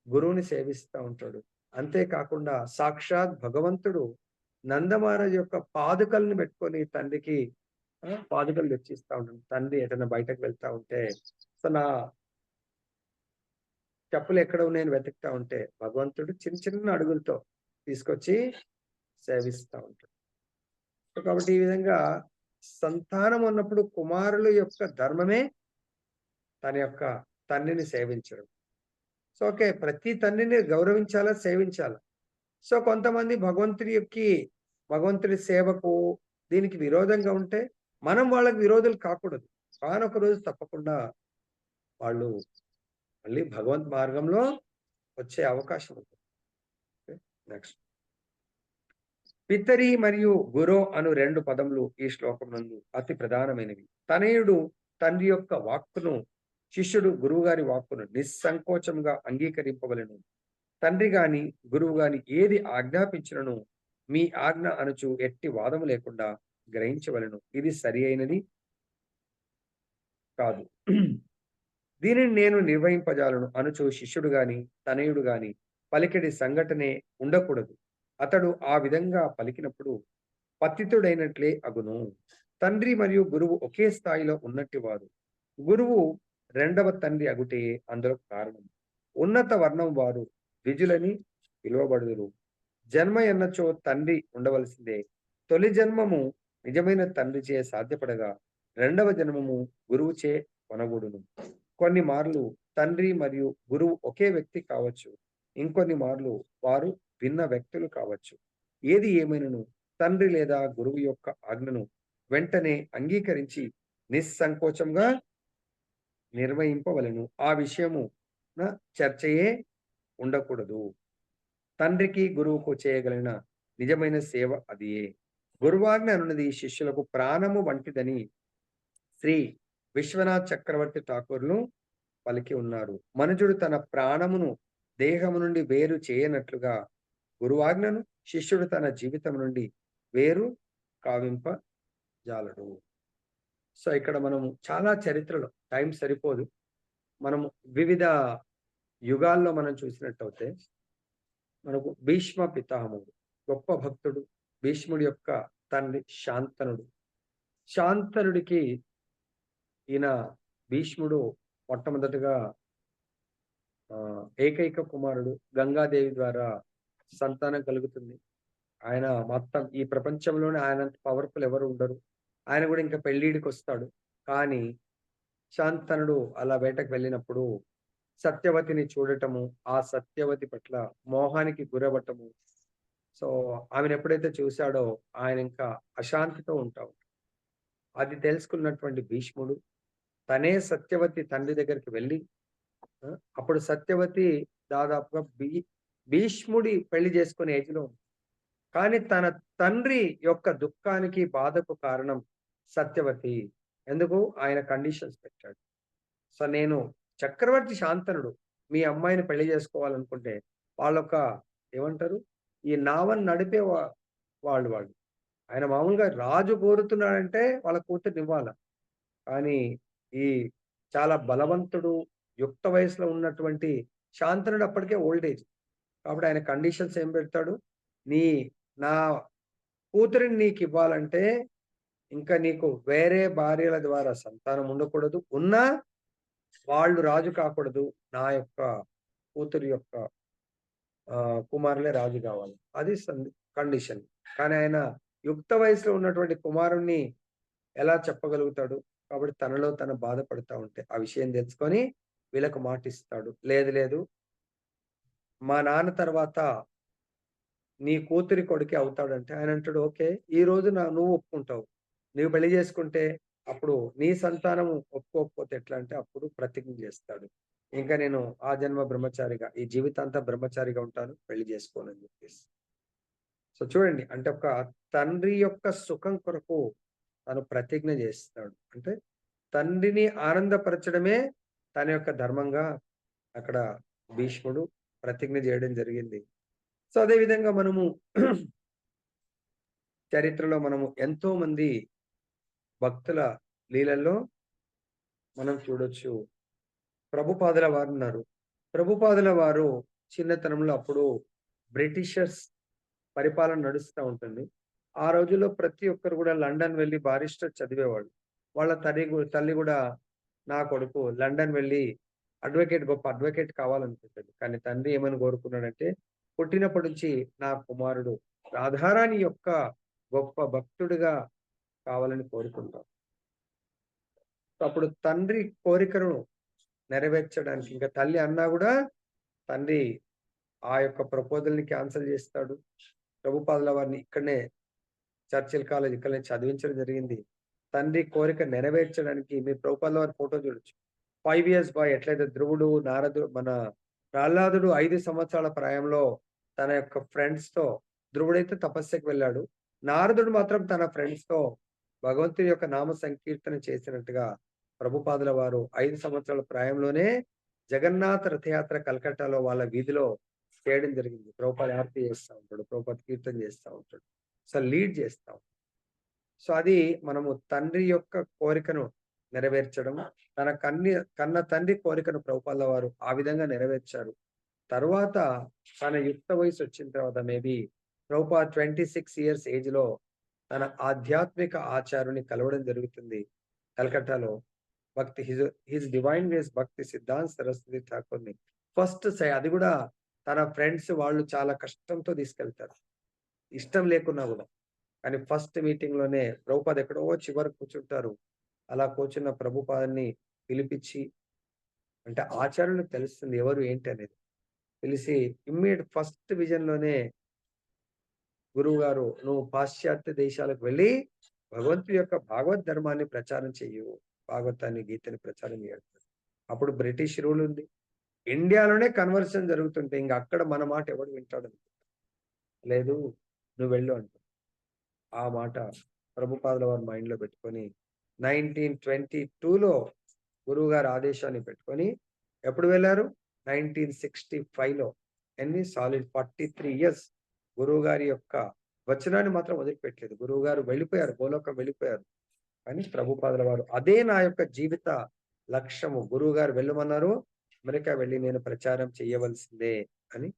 గురువుని సేవిస్తా ఉంటాడు. అంతేకాకుండా సాక్షాత్ భగవంతుడు నందమహారాజు యొక్క పాదుకలను పెట్టుకొని తండ్రికి పాదుకలు తెచ్చిస్తా ఉంటాడు. తండ్రి ఎటైనా బయటకు వెళ్తా ఉంటే, సో నా చెప్పులు ఎక్కడ ఉన్నాయని వెతుకుతా ఉంటే భగవంతుడు చిన్న చిన్న అడుగులతో తీసుకొచ్చి సేవిస్తా ఉంటాడు. సో కాబట్టి ఈ విధంగా సంతానం ఉన్నప్పుడు కుమారుల యొక్క ధర్మమే తన యొక్క తండ్రిని సేవించడం. సో ఓకే, ప్రతి తండ్రిని గౌరవించాలా, సేవించాలా. సో కొంతమంది భగవంతుడి సేవకు దీనికి విరోధంగా ఉంటే మనం వాళ్ళకి విరోధులు కాకూడదు. కానొక రోజు తప్పకుండా వాళ్ళు మళ్ళీ భగవంత్ మార్గంలో వచ్చే అవకాశం ఉంటుంది. నెక్స్ట్, పితరి మరియు గురో అను 2 పదములు ఈ శ్లోకం నందు అతి ప్రధానమైనవి. తనయుడు తండ్రి యొక్క వాక్కును, శిష్యుడు గురువు గారి వాక్కును నిస్సంకోచంగా అంగీకరింపవలెను. తండ్రి గాని గురువు గాని ఏది ఆజ్ఞాపించినను మీ ఆజ్ఞ అనుచు ఎట్టి వాదము లేకుండా గ్రహించవలెను. ఇది సరి అయినది కాదు. దీనిని నేను నిర్వహింపజాలను అనుచు శిష్యుడు గాని తనయుడు గాని పలికిడి సంఘటనే ఉండకూడదు. అతడు ఆ విధంగా పలికినప్పుడు పతితుడైనట్లే అగును. తండ్రి మరియు గురువు ఒకే స్థాయిలో ఉన్నట్టు వారు. గురువు రెండవ తండ్రి అగుటే అందులో కారణం. ఉన్నత వర్ణం వారు ద్విజులని పిలువబడుదురు. జన్మ ఎన్నచో తండ్రి ఉండవలసిందే. తొలి జన్మము నిజమైన తండ్రిచే సాధ్యపడగా రెండవ జన్మము గురువుచే కొనగూడును. కొన్ని మార్లు తండ్రి మరియు గురువు ఒకే వ్యక్తి కావచ్చు. ఇంకొన్ని మార్లు వారు భిన్న వ్యక్తులు కావచ్చు. ఏది ఏమైనను తండ్రి లేదా గురువు యొక్క ఆజ్ఞను వెంటనే అంగీకరించి నిస్సంకోచంగా నిర్వహింపవలెను. ఆ విషయము చర్చయే ఉండకూడదు. తండ్రికి గురువుకు చేయగలిగిన నిజమైన సేవ అదియే. గురువాజ్ఞ అనున్నది శిష్యులకు ప్రాణము వంటిదని శ్రీ విశ్వనాథ్ చక్రవర్తి ఠాకూర్లు పలికి ఉన్నారు. మనుజుడు తన ప్రాణమును దేహము నుండి వేరు చేయనట్లుగా గురువాజ్ఞను శిష్యుడు తన జీవితం నుండి వేరు కావింప జాలడు. సో ఇక్కడ మనము చాలా చరిత్రలో టైం సరిపోదు. మనము వివిధ యుగాల్లో మనం చూసినట్టయితే మనకు భీష్మ పితామహుడు గొప్ప భక్తుడు. భీష్ముడి యొక్క తండ్రి శాంతనుడు. శాంతనుడికి ఈయన భీష్ముడు మొట్టమొదటిగా ఏకైక కుమారుడు. గంగాదేవి ద్వారా సంతానం కలుగుతుంది. ఆయన మొత్తం ఈ ప్రపంచంలోనే ఆయన పవర్ఫుల్ ఎవరు ఉండరు. ఆయన కూడా ఇంకా పెళ్లిడికి వస్తాడు. కానీ శాంతనుడు అలా వేటకు వెళ్ళినప్పుడు సత్యవతిని చూడటము, ఆ సత్యవతి పట్ల మోహానికి గురవటము. సో ఆమెను ఎప్పుడైతే చూశాడో ఆయన ఇంకా అశాంతితో ఉంటాడు. అది తెలుసుకున్నటువంటి భీష్ముడు తనే సత్యవతి తండ్రి దగ్గరికి వెళ్ళి అప్పుడు సత్యవతి దాదాపుగా భీష్ముడి పెళ్లి చేసుకునే ఏజ్లో ఉంది. కానీ తన తండ్రి యొక్క దుఃఖానికి బాధకు కారణం సత్యవతి. ఎందుకు? ఆయన కండిషన్స్ పెట్టాడు. సో నేను చక్రవర్తి శాంతనుడు మీ అమ్మాయిని పెళ్లి చేసుకోవాలనుకుంటే వాళ్ళొక ఏమంటారు, ఈ నావని నడిపే వాళ్ళు ఆయన మామూలుగా రాజు కోరుతున్నాడంటే వాళ్ళ కూతుర్ని ఇవ్వాల. కానీ ఈ చాలా బలవంతుడు, యుక్త వయసులో ఉన్నటువంటి శాంతనుడు అప్పటికే ఓల్డ్ ఏజ్. కాబట్టి ఆయన కండిషన్స్ ఏం పెడతాడు, నా కూతురిని నీకు ఇవ్వాలంటే ఇంకా నీకు వేరే భార్యల ద్వారా సంతానం ఉండకూడదు. ఉన్నా వాళ్ళు రాజు కాకూడదు. నా యొక్క కూతురి యొక్క కుమారులే రాజు కావాలి. అది కండిషన్. కానీ ఆయన యుక్త వయసులో ఉన్నటువంటి కుమారుణ్ణి ఎలా చెప్పగలుగుతాడు? కాబట్టి తనలో తను బాధపడతా ఉంటే ఆ విషయం తెలుసుకొని వీళ్ళకు మాటిస్తాడు. లేదు లేదు, మా నాన్న తర్వాత నీ కూతురి కొడుకే అవుతాడంటే ఆయన అంటాడు, ఓకే, ఈ రోజు నువ్వు ఒప్పుకుంటావు. నువ్వు పెళ్లి చేసుకుంటే అప్పుడు నీ సంతానం ఒప్పుకోకపోతే ఎట్లా అంటే అప్పుడు ప్రతిజ్ఞ చేస్తాడు. ఇంకా నేను ఆ జన్మ బ్రహ్మచారిగా, ఈ జీవితాంతా బ్రహ్మచారిగా ఉంటాను, పెళ్లి చేసుకోనని చెప్పేసి. సో చూడండి, అంటే ఒక తండ్రి యొక్క సుఖం కొరకు తను ప్రతిజ్ఞ చేస్తాడు. అంటే తండ్రిని ఆనందపరచడమే తన యొక్క ధర్మంగా అక్కడ భీష్ముడు ప్రతిజ్ఞ చేయడం జరిగింది. సో అదే విధంగా మనము చరిత్రలో మనము ఎంతో మంది భక్తుల లీలల్లో మనం చూడొచ్చు. ప్రభుపాదుల వారు ఉన్నారు. ప్రభుపాదుల వారు చిన్నతనంలో అప్పుడు బ్రిటిషర్స్ పరిపాలన నడుస్తా ఉంటుంది. ఆ రోజుల్లో ప్రతి ఒక్కరు కూడా లండన్ వెళ్లి బారిస్టర్ చదివేవాళ్ళు. వాళ్ళ తల్లి కూడా నా కొడుకు లండన్ వెళ్లి గొప్ప అడ్వకేట్ కావాలనుకుంటుంది. కానీ తండ్రి ఏమని కోరుకున్నాడంటే, పుట్టినప్పటి నుంచి నా కుమారుడు రాధారాణి యొక్క గొప్ప భక్తుడిగా కావాలని కోరుకుంటాం. అప్పుడు తండ్రి కోరికను నెరవేర్చడానికి ఇంకా తల్లి అన్నా కూడా తండ్రి ఆ యొక్క ప్రపోజల్‌ని క్యాన్సెల్ చేస్తాడు. ప్రభుపాదుల వారిని ఇక్కడనే చర్చిల్ కాలేజ్ ఇక్కడనే చదివించడం జరిగింది. తండ్రి కోరిక నెరవేర్చడానికి మీరు ప్రభుపాదుల వారి ఫోటో చూడొచ్చు. 5 ఇయర్స్ బాయ్ ఎట్లయితే ధ్రువుడు, మన ప్రహ్లాదుడు 5 సంవత్సరాల ప్రాయంలో తన యొక్క ఫ్రెండ్స్‌తో ధ్రువుడైతే తపస్సుకి వెళ్ళాడు. నారదుడు మాత్రం తన ఫ్రెండ్స్‌తో భగవంతుని యొక్క నామ సంకీర్తన చేసినట్టుగా ప్రభుపాదుల వారు 5 సంవత్సరాల ప్రాయంలోనే జగన్నాథ రథయాత్ర కలకట్టాలో వాళ్ళ వీధిలో చేయడం జరిగింది. ప్రభుపాద ఆరతి చేస్తా ఉంటాడు. ప్రభుపాద కీర్తన చేస్తా ఉంటాడు. సో లీడ్ చేస్తాం. సో అది మనము తండ్రి యొక్క కోరికను నెరవేర్చడం. తన కన్న తండ్రి కోరికను ప్రభుపాదుల వారు ఆ విధంగా నెరవేర్చారు. తరువాత తన యుక్త వయసు వచ్చిన తర్వాత మేబీ ప్రభుపాద్ 26 ఇయర్స్ ఏజ్ లో తన ఆధ్యాత్మిక ఆచార్యుని కలవడం జరుగుతుంది కలకట్టాలో. భక్తి హిజ్ డివైన్ గ్రేస్ భక్తి సిద్ధాంత్ సరస్వతి ఠాకూర్ని ఫస్ట్ అది కూడా తన ఫ్రెండ్స్ వాళ్ళు చాలా కష్టంతో తీసుకెళ్తారు, ఇష్టం లేకున్నా కూడా. కానీ ఫస్ట్ మీటింగ్ లోనే ప్రభుపాద్ ఎక్కడో చివరికి కూర్చుంటారు. అలా కూర్చున్న ప్రభుపాదని పిలిపించి, అంటే ఆచార్యులకు తెలుస్తుంది ఎవరు ఏంటి అనేది. పిలిచి ఇమ్మీడియట్ ఫస్ట్ విజన్ లోనే గురువు గారు నువ్వు పాశ్చాత్య దేశాలకు వెళ్ళి భగవంతుడి యొక్క భాగవత్ ధర్మాన్ని ప్రచారం చెయ్యు, భాగవతాన్ని గీతని ప్రచారం చేస్తాడు. అప్పుడు బ్రిటిష్ రూల్ ఉంది. ఇండియాలోనే కన్వర్షన్ జరుగుతుంటే ఇంకా అక్కడ మన మాట ఎవడు వింటాడు? లేదు, నువ్వు వెళ్ళు అంట. ఆ మాట ప్రభుపాదుల వారి మైండ్ లో పెట్టుకొని 1922లో గురువు గారి ఆదేశాన్ని పెట్టుకొని ఎప్పుడు వెళ్ళారు? 1965లో. ఎన్ని సాలిడ్ 43 ఇయర్స్ గురువు గారి యొక్క వచనాన్ని మాత్రం వదిలిపెట్టలేదు. గురువు గారు వెళ్ళిపోయారు, గోలోకం వెళ్ళిపోయారు. కానీ ప్రభుపాదుల వారు అదే నా యొక్క జీవిత లక్ష్యము, గురువు గారు వెళ్ళమన్నారు, అమెరికా వెళ్ళి నేను ప్రచారం చేయవలసిందే అని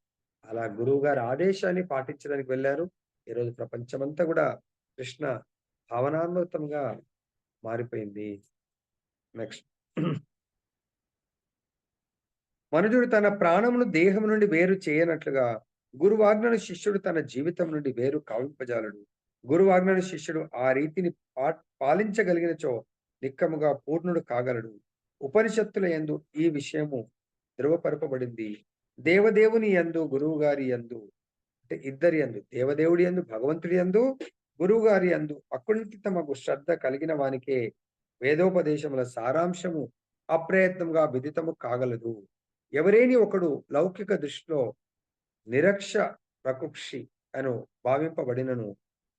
అలా గురువు గారి ఆదేశాన్ని పాటించడానికి వెళ్ళారు. ఈరోజు ప్రపంచమంతా కూడా కృష్ణ భావనాత్మకంగా మారిపోయింది. నెక్స్ట్, మనుజుడు తన ప్రాణమును దేహం నుండి వేరు చేయనట్లుగా గురువాజ్ఞను శిష్యుడు తన జీవితం నుండి వేరు కావింపజాలడు. గురువాజ్ఞను శిష్యుడు ఆ రీతిని పాలించగలిగినచో నిక్కముగా పూర్ణుడు కాగలడు. ఉపనిషత్తుల యందు ఈ విషయము ధృవపరపబడింది. దేవదేవుని యందు గురువు గారి యందు, అంటే ఇద్దరి యందు, దేవదేవుడి యందు భగవంతుడి యందు గురువు గారి యందు అకుంఠితమగు శ్రద్ధ కలిగిన వానికే వేదోపదేశముల సారాంశము అప్రయత్నంగా విదితము కాగలదు. ఎవరేని ఒకడు లౌకిక దృష్టిలో నిరక్ష ప్రకుక్షి అను భావింపబడినను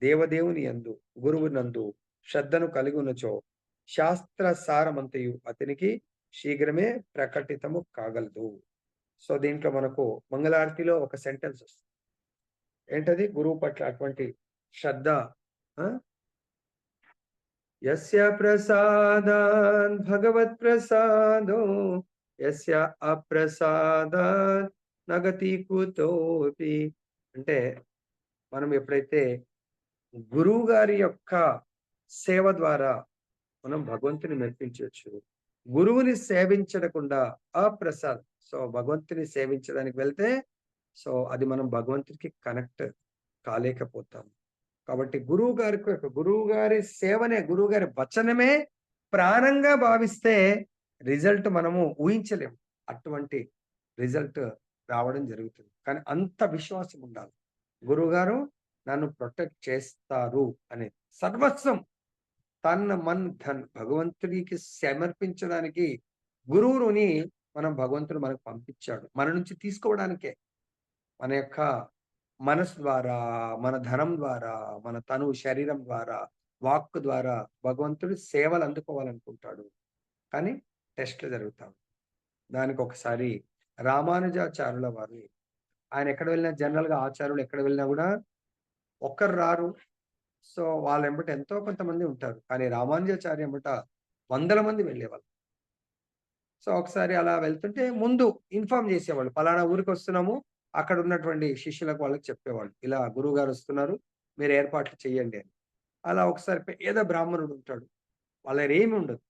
దేవదేవుని యందు గురువు నందు శ్రద్ధను కలిగి ఉన్నచో శాస్త్ర సారమంతయు అతనికి శీఘ్రమే ప్రకటితము కాగలదు. సో దీంట్లో మనకు మంగళారతిలో ఒక సెంటెన్స్ వస్తుంది. ఏంటది? గురువు పట్ల అటువంటి శ్రద్ధ. యస్య ప్రసాదాన్ భగవత్ ప్రసాదో యస్య అప్రసాదాన్ నగతి కుతోపి. అంటే మనం ఎప్పుడైతే గురువు గారి యొక్క సేవ ద్వారా మనం భగవంతుని మెప్పించవచ్చు. గురువుని సేవించకుండా అప్రసాద్, సో భగవంతుని సేవించడానికి వెళ్తే సో అది మనం భగవంతుడికి కనెక్ట్ కాలేకపోతాం. కాబట్టి గురువు గారి సేవనే, గురువు గారి వచనమే ప్రాణంగా భావిస్తే రిజల్ట్ మనము ఊహించలేము. అటువంటి రిజల్ట్ రావడం జరుగుతుంది. కానీ అంత విశ్వాసం ఉండాలి. గురువు గారు నన్ను ప్రొటెక్ట్ చేస్తారు అనే సర్వస్వం తన మన్ ధన్ భగవంతుడికి సమర్పించడానికి గురువుని భగవంతుడు మనకు పంపించాడు. మన నుంచి తీసుకోవడానికే. మన యొక్క మనసు ద్వారా, మన ధనం ద్వారా, మన తను శరీరం ద్వారా, వాక్కు ద్వారా భగవంతుడు సేవలు అందుకోవాలనుకుంటాడు. కానీ టెస్ట్లు జరుగుతాం. దానికి ఒకసారి రామానుజాచార్యుల వారు. ఆయన ఎక్కడ వెళ్ళినా జనరల్‌గా ఆచార్యులు ఎక్కడ వెళ్ళినా గూడా ఒక్కరు రారు. సో, వాళ్ళ ఎంబట ఎంతో కొంతమంది ఉంటారు. కానీ రామానుజాచార్య ఎంబట వందల మంది వెళ్ళేవాళ్ళు. సో, ఒకసారి అలా వెళ్తుంటే ముందు ఇన్ఫార్మ్ జేసేవాళ్ళు. పలానా ఊరికొస్తున్నాము. అక్కడ ఉన్నటువంటి శిష్యులకు వాళ్ళకి చెప్పేవాళ్ళు. ఇలా గురువుగారొస్తున్నారు. మీరు ఏర్పాట్లు చేయండి అని. అలా ఒకసారి పేద బ్రాహ్మణుడు ఉంటాడు. వాళ్ళ దగ్గర ఏమి ఉండదు.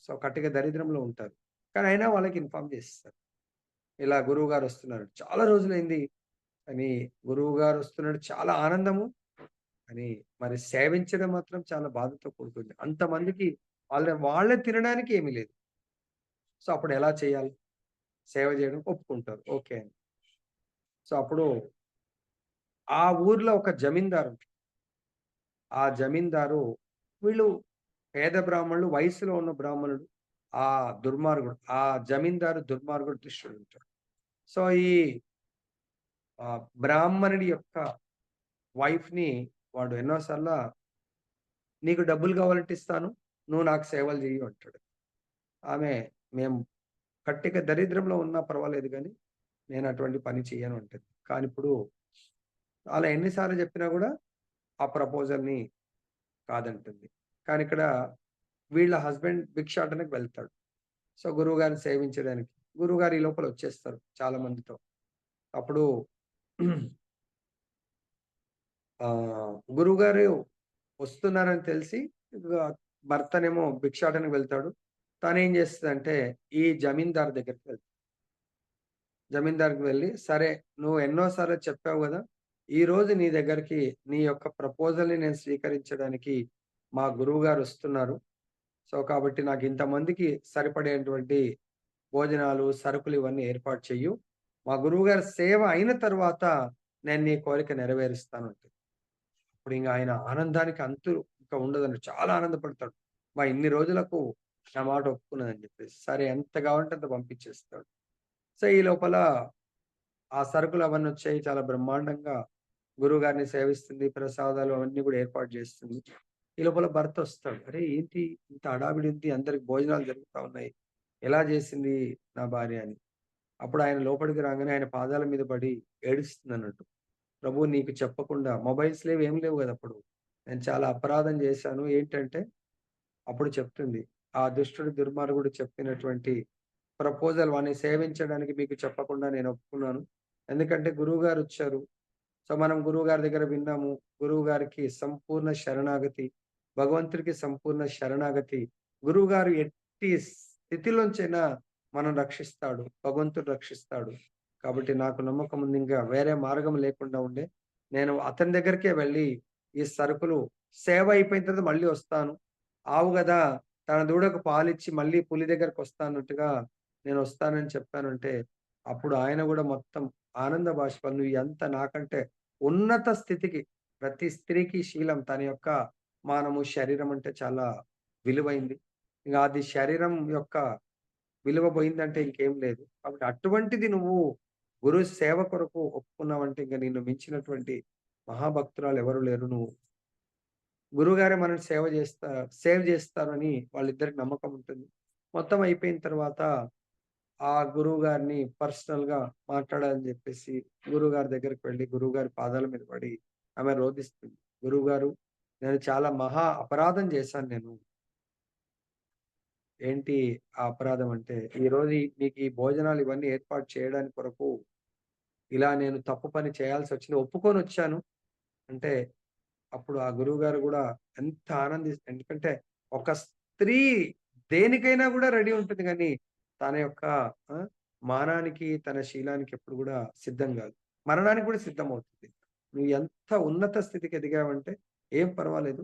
సో, కటిక దరిద్రంలో ఉంటారు. కానీ అయినా వాళ్ళకి ఇన్ఫార్మ్ చేసేస్తారు. ఇలా గురువుగారొస్తున్నారు. చాలా రోజులైంది కానీ గురువుగారొస్తున్నాడు చాలా ఆనందము. కానీ మరి సేవించడం మాత్రం చాలా బాధతో కూడుకుంది. అంతమందికి వాళ్ళే తినడానికి ఏమీ లేదు. సో, అప్పుడు ఎలా చేయాలి? సేవ చేయడం ఒప్పుకుంటారు. ఓకే అని. సో, అప్పుడు ఆ ఊర్లో ఒక జమీందారు ఉంటాడు. ఆ జమీందారు వీళ్ళు పేద బ్రాహ్మణులు, వయసులో ఉన్న బ్రాహ్మణుడు. ఆ దుర్మార్గుడు. ఆ జమీందారు దుర్మార్గుడు దుష్టుడుంటాడు. సో, ఈ బ్రాహ్మణుడి యొక్క వైఫ్‌ని వాడు ఎన్నో సార్ల "నీకు డబ్బులు కావాలంటే ఇస్తాను. నువ్వు నాకు సేవలు చెయ్యి" అంటాడు. ఆమె "మేము కట్టిక దరిద్రంలో ఉన్నా పర్వాలేదు గానీ, నేను అటువంటి పని చెయ్యను" అంటది. కానీ ఇప్పుడు అలా ఎన్ని సార్లు చెప్పినా గూడా ఆ ప్రపోజల్‌ని కాదంటుంది. కానీ ఇక్కడ వీళ్ళ హస్బెండ్ భిక్షాటనకి వెళ్తాడు. సో, గురువుగారిని సేవించడానికి. గురువుగారు ఈ లోపల వచ్చేస్తారు చాలా మందితో. అప్పుడు గురువుగారు వస్తున్నారని తెలిసి ఇగ భర్తనేమో భిక్షాటనకి వెళ్తాడు. తనేం చేస్తదంటే ఈ జమీందారు దగ్గరికి వెళ్తది. జమీందారుకి వెళ్లి, "సరే నువ్వు ఎన్నో సార్లు చెప్పావు గదా! ఈరోజు నీ దగ్గరికి నీ యొక్క ప్రపోజల్‌ని నేను స్వీకరించడానికి మా గురువుగారొస్తున్నారు. సో, కాబట్టి నాకు ఇంతమందికి సరిపడేటువంటి భోజనాలు, సరుకులు ఇవన్నీ ఏర్పాటు చెయ్యు. మా గురువుగారి సేవ అయిన తరువాత నేను నీ కోరిక నెరవేరుస్తాను" అంటది. అప్పుడింగ ఆయన ఆనందానికి అంతు ఇంక ఉండదండి. చాలా ఆనందపడతాడు. ఇన్ని రోజులకు నా మాట ఒప్పుకున్నదని జెప్పేసి. సరే ఎంత కావాలంటే అంత పంపించేస్తాడు. సో, ఈ లోపల ఆ సరుకులు అవన్నొచ్చాయి. చాలా బ్రహ్మాండంగా గురువుగారిని సేవిస్తుంది. ప్రసాదాలు అవన్నీ గూడా ఏర్పాటు జేస్తుంది. ఈ లోపల భర్తొస్తాడు. "అరే! ఏంటి ఇంత హడావిడి ఉంది. అందరికి భోజనాలు జరుగుతా ఉన్నాయి. ఎలా జేసింది నా భార్య" అని. అప్పుడు ఆయన లోపలికి రాగానే ఆయన పాదాల మీద పడి ఏడుస్తుందన్నట్టు. "ప్రభు నీకు చెప్పకుండా" మొబైల్స్ లేవు, ఏమి లేవు గదా! అప్పుడు. "నేను చాలా అపరాధం జేశాను. ఏంటంటే" అప్పుడు చెప్తుంది. "ఆ దుష్టుడు, దుర్మార్గుడు చెప్పినటువంటి ప్రపోజల్ వాడిని సేవించడానికి మీకు చెప్పకుండా నేను ఒప్పుకున్నాను. ఎందుకంటే గురువుగారొచ్చారు. సో, మనం గురువుగారి దగ్గర విన్నాము. గురువుగారికి సంపూర్ణ శరణాగతి. భగవంతుడికి సంపూర్ణ శరణాగతి. గురువుగారు ఎట్టి స్థితిలోంచైనా మనం రక్షిస్తాడు. భగవంతుడు రక్షిస్తాడు. కాబట్టి నాకు నమ్మకం ఉంది. ఇంకా వేరే మార్గం లేకుండా ఉండే. నేను అతని దగ్గరికే వెళ్లి ఈ సరుకులు సేవ అయిపోయిన తర్వాత మళ్ళీ వస్తాను. ఆవు గదా! తన దూడకు పాలిచ్చి మళ్ళీ పులి దగ్గరకొస్తానన్నట్టుగా నేనొస్తానని చెప్పానంటే, అప్పుడు ఆయన గూడా మొత్తం ఆనంద బాష్పాలు "నువ్వు ఎంత నాకంటే ఉన్నత స్థితికి" ప్రతి స్త్రీకి శీలం తన యొక్క మానము, శరీరం అంటే చాలా విలువైంది. ఇంగ అది శరీరం యొక్క విలువ పోయిందంటే ఇంకేం లేదు. కాబట్టి అటువంటిది నువ్వు గురు సేవ కొరకు ఒప్పుకున్నావంటే ఇంక నిన్ను మించినటువంటి మహాభక్తురాలు ఎవరు లేరు. నువ్వు గురువుగారే మనల్ని సేవ్ జేస్తారని వాళ్ళిద్దరికి నమ్మకం ఉంటుంది. మొత్తం అయిపోయిన తర్వాత ఆ గురువుగారిని పర్సనల్‌గా మాట్లాడాలని జెప్పేసి గురువుగారి దగ్గరికి వెళ్లి గురువుగారి పాదాల మీద పడి ఆమె రోదిస్తుంది. "గురువుగారు నేను చాలా మహా అపరాధం చేశాను నేను. ఏంటి ఆ అపరాధం అంటే, ఈరోజు మీకు ఈ భోజనాలు ఇవన్నీ ఏర్పాటు చేయడానికి కొరకు ఇలా నేను తప్పు పని చేయాల్సొచ్చింది. ఒప్పుకొనొచ్చాను." అంటే అప్పుడు ఆ గురువుగారు గూడా ఎంత ఎందుకంటే ఒక స్త్రీ దేనికైనా గూడా రెడీ ఉంటుంది గానీ, తన యొక్క ఆ! మానానికి, తన శీలానికి ఎప్పుడు గూడా సిద్ధం గాదు. మరణానికి గూడా సిద్ధమవుతుంది. నువ్వు ఎంత ఉన్నత స్థితికి ఎదిగావంటే ఏం పర్వాలేదు.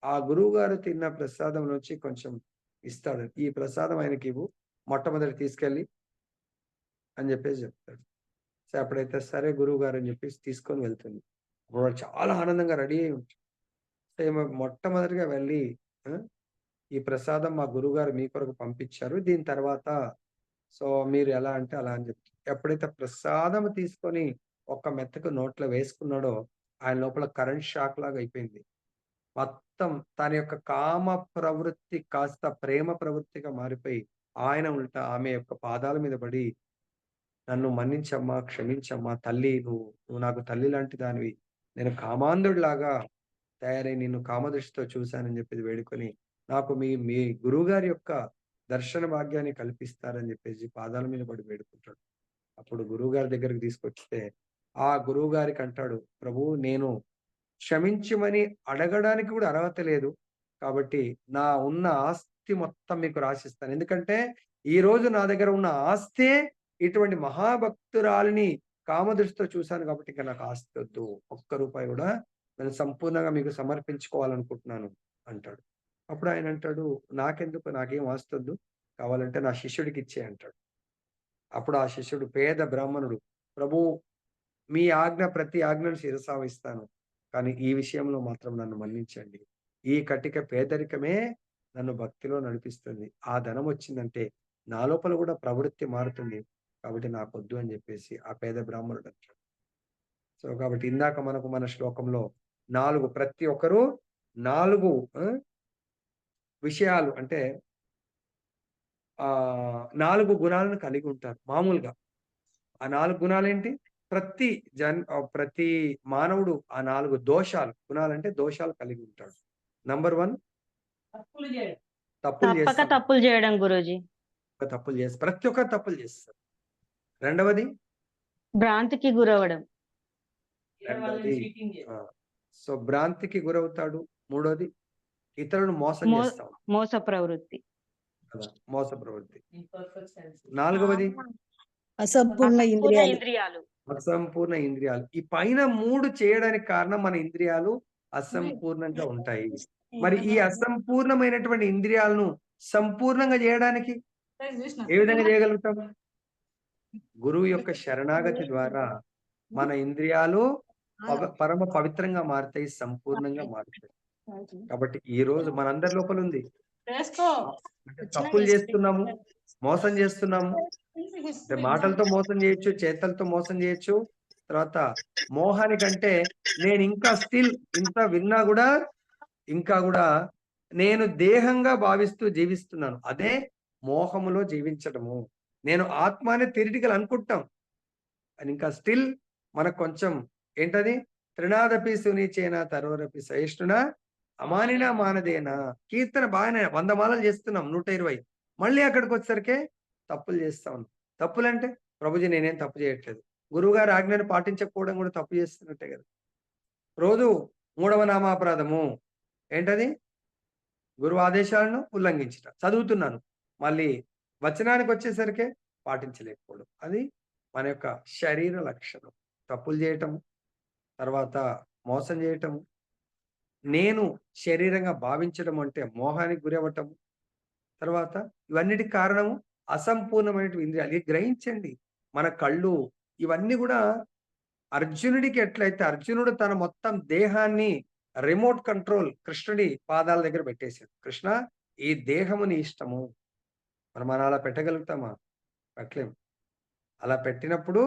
ఆ గురువుగారు తిన్న ప్రసాదంలోంచి కొంచెం ఇస్తాడు. "ఈ ప్రసాదం ఆయనకివ్వు. మొట్టమొదట తీసుకెళ్ళి" అని జెప్పేసి జెప్తాడు. అప్పుడైతే సరే గురువుగారు అని జెప్పేసి తీసుకొని వెళ్తుంది. అప్పుడు వాడు చాలా ఆనందంగా రెడీ అయ్యి ఏమో మొట్టమొదటిగా వెళ్ళి ఆ! ఈ ప్రసాదం మా గురువుగారు మీ కొరకు పంపించారు. దీని తర్వాత సో, మీరు ఎలా అంటే అలా అని చెప్తారు. ఎప్పుడైతే ప్రసాదం తీసుకొని ఒక్క మెతుకు నోట్లో వేసుకున్నాడో, ఆయన లోపల కరెంట్ షాక్ లాగా అయిపోయింది. మొత్తం తన యొక్క కామ ప్రవృత్తి కాస్త ప్రేమ ప్రవృత్తిగా మారిపోయి, ఆయన ఉల్టా ఆమె యొక్క పాదాల మీద పడి నన్ను మన్నించమ్మా, క్షమించమ్మా తల్లి, నువ్వు నాకు తల్లి లాంటి దానివి. నేను కామాంధుడిలాగా తయారై నిన్ను కామదృష్టితో చూశానని చెప్పేసి వేడుకొని, నాకు మీ మీ గురువుగారి యొక్క దర్శన భాగ్యాన్ని కల్పిస్తారని చెప్పేసి పాదాల మీద పడి వేడుకుంటాడు. అప్పుడు గురువుగారి దగ్గరికి తీసుకొస్తే, ఆ గురువుగారికి అంటాడు, "ప్రభువు, నేను క్షమించమని అడగడానికి కూడా అర్హత లేదు. కాబట్టి నా ఉన్న ఆస్తి మొత్తం మీకు రాసిస్తాను. ఎందుకంటే ఈరోజు నా దగ్గర ఉన్న ఆస్తే ఇటువంటి మహాభక్తురాలిని కామదృష్టితో చూశాను కాబట్టి ఇంక నాకు ఆస్తి వద్దు. ఒక్క రూపాయి కూడా నేను సంపూర్ణంగా మీకు సమర్పించుకోవాలనుకుంటున్నాను" అంటాడు. అప్పుడు ఆయన అంటాడు, "నాకెందుకు? నాకేం ఆస్తొద్దు. కావాలంటే నా శిష్యుడికి ఇచ్చేయి" అంటాడు. అప్పుడు ఆ శిష్యుడు పేద బ్రాహ్మణుడు, "ప్రభూ, మీ ఆజ్ఞ ప్రతి ఆజ్ఞను శిరసావహిస్తాను. కానీ ఈ విషయంలో మాత్రం నన్ను మన్నించండి. ఈ కటిక పేదరికమే నన్ను భక్తిలో నడిపిస్తుంది. ఆ ధనం వచ్చిందంటే నా లోపల కూడా ప్రవృత్తి మారుతుంది. కాబట్టి నాకొద్దు" అని చెప్పేసి ఆ పేద బ్రాహ్మణుడు అంటాడు. సో, కాబట్టి ఇందాక మనకు మన శ్లోకంలో 4 ప్రతి ఒక్కరు 4 విషయాలు అంటే 4 గుణాలను కలిగి ఉంటారు మామూలుగా. ఆ 4 గుణాలేంటి? ప్రతి ప్రతి మానవుడు ఆ 4 దోషాలు, గుణాలంటే దోషాలు కలిగి ఉంటాడు. నంబర్ 1 తప్పులు తప్పక చేస్తాం. తప్పులు చేయడం గురూజీ. ప్రతి ఒక్కరు తప్పులు చేస్తారు. రెండవది భ్రాంతికి గురవ్వడం. రెండవది ఆ! సో, భ్రాంతికి గురవుతాడు. మూడోది ఇతరులను మోసం మో చేస్తాం మోస ప్రవృత్తి. కదా! మోస ప్రవృత్తి. నాలుగవది అసంపూర్ణ అసంపూర్ణ ఇంద్రియాలు. ఇంద్రియాలు. అసంపూర్ణ ఇంద్రియాలు. ఈ పైన 3 చేయడానికి కారణం మన ఇంద్రియాలు అసంపూర్ణంగా ఉంటాయి. మరి ఈ అసంపూర్ణమైనటువంటి ఇంద్రియాలను సంపూర్ణంగా చేయడానికి ఏ విధంగా చేయగలుగుతాం? గురువు యొక్క శరణాగతి ద్వారా మన ఇంద్రియాలు పరమ పవిత్రంగా మారుతాయి, సంపూర్ణంగా మారుతాయి. కాబట్టి ఈ రోజు మనందరి లోపల ఉంది. అంటే తప్పులు చేస్తున్నాము, మోసం చేస్తున్నాము. అంటే మాటలతో మోసం చేయొచ్చు, చేతలతో మోసం చేయొచ్చు. తర్వాత మోహానికంటే నేను ఇంకా స్టిల్ ఇంత విన్నా గూడా, ఇంకా గూడా నేను దేహంగా భావిస్తూ జీవిస్తున్నాను. అదే మోహములో జీవించడము. నేను ఆత్మ అని థియరిటికల్ అనుకుంటాం. అని ఇంకా స్టిల్ మనకు కొంచెం ఏంటది? "త్రినాదపి సునిచేన తరోరపి సహిష్ణునా అమానినా మానదేనా." కీర్తన బాగానే 100 మాలలు చేస్తున్నాం, 120. మళ్ళీ అక్కడికొచ్చేసరికే తప్పులు చేస్తా ఉన్నాం. తప్పులంటే, "ప్రభుజీ, నేనేం తప్పు చేయట్లేదు." గురువుగారి ఆజ్ఞను పాటించకపోవడం కూడా తప్పు చేస్తున్నట్టే కదా! రోజు మూడవ నామాపరాధము. ఏంటది? గురువు ఆదేశాలను ఉల్లంఘించుట. చదువుతున్నాను. మళ్ళీ వచనానికొచ్చేసరికే పాటించలేకపోవడం. అది మన యొక్క శరీర లక్షణం. తప్పులు చేయటము, తర్వాత మోసం చేయటము, నేను శరీరంగా భావించడం అంటే మోహానికి గురవ్వటము. తర్వాత ఇవన్నిటికి కారణము అసంపూర్ణమైనటువంటి ఇంద్రియాలు. ఇది గ్రహించండి. మన కళ్ళు ఇవన్నీ గూడా అర్జునుడికి ఎట్లయితే అర్జునుడు తన మొత్తం దేహాన్ని రిమోట్ కంట్రోల్ కృష్ణుడి పాదాల దగ్గర పెట్టేసాడు. "కృష్ణ, ఈ దేహము నీ ఇష్టము." మనం అలా పెట్టగలుగుతామా? పెట్టలేం. అలా పెట్టినప్పుడు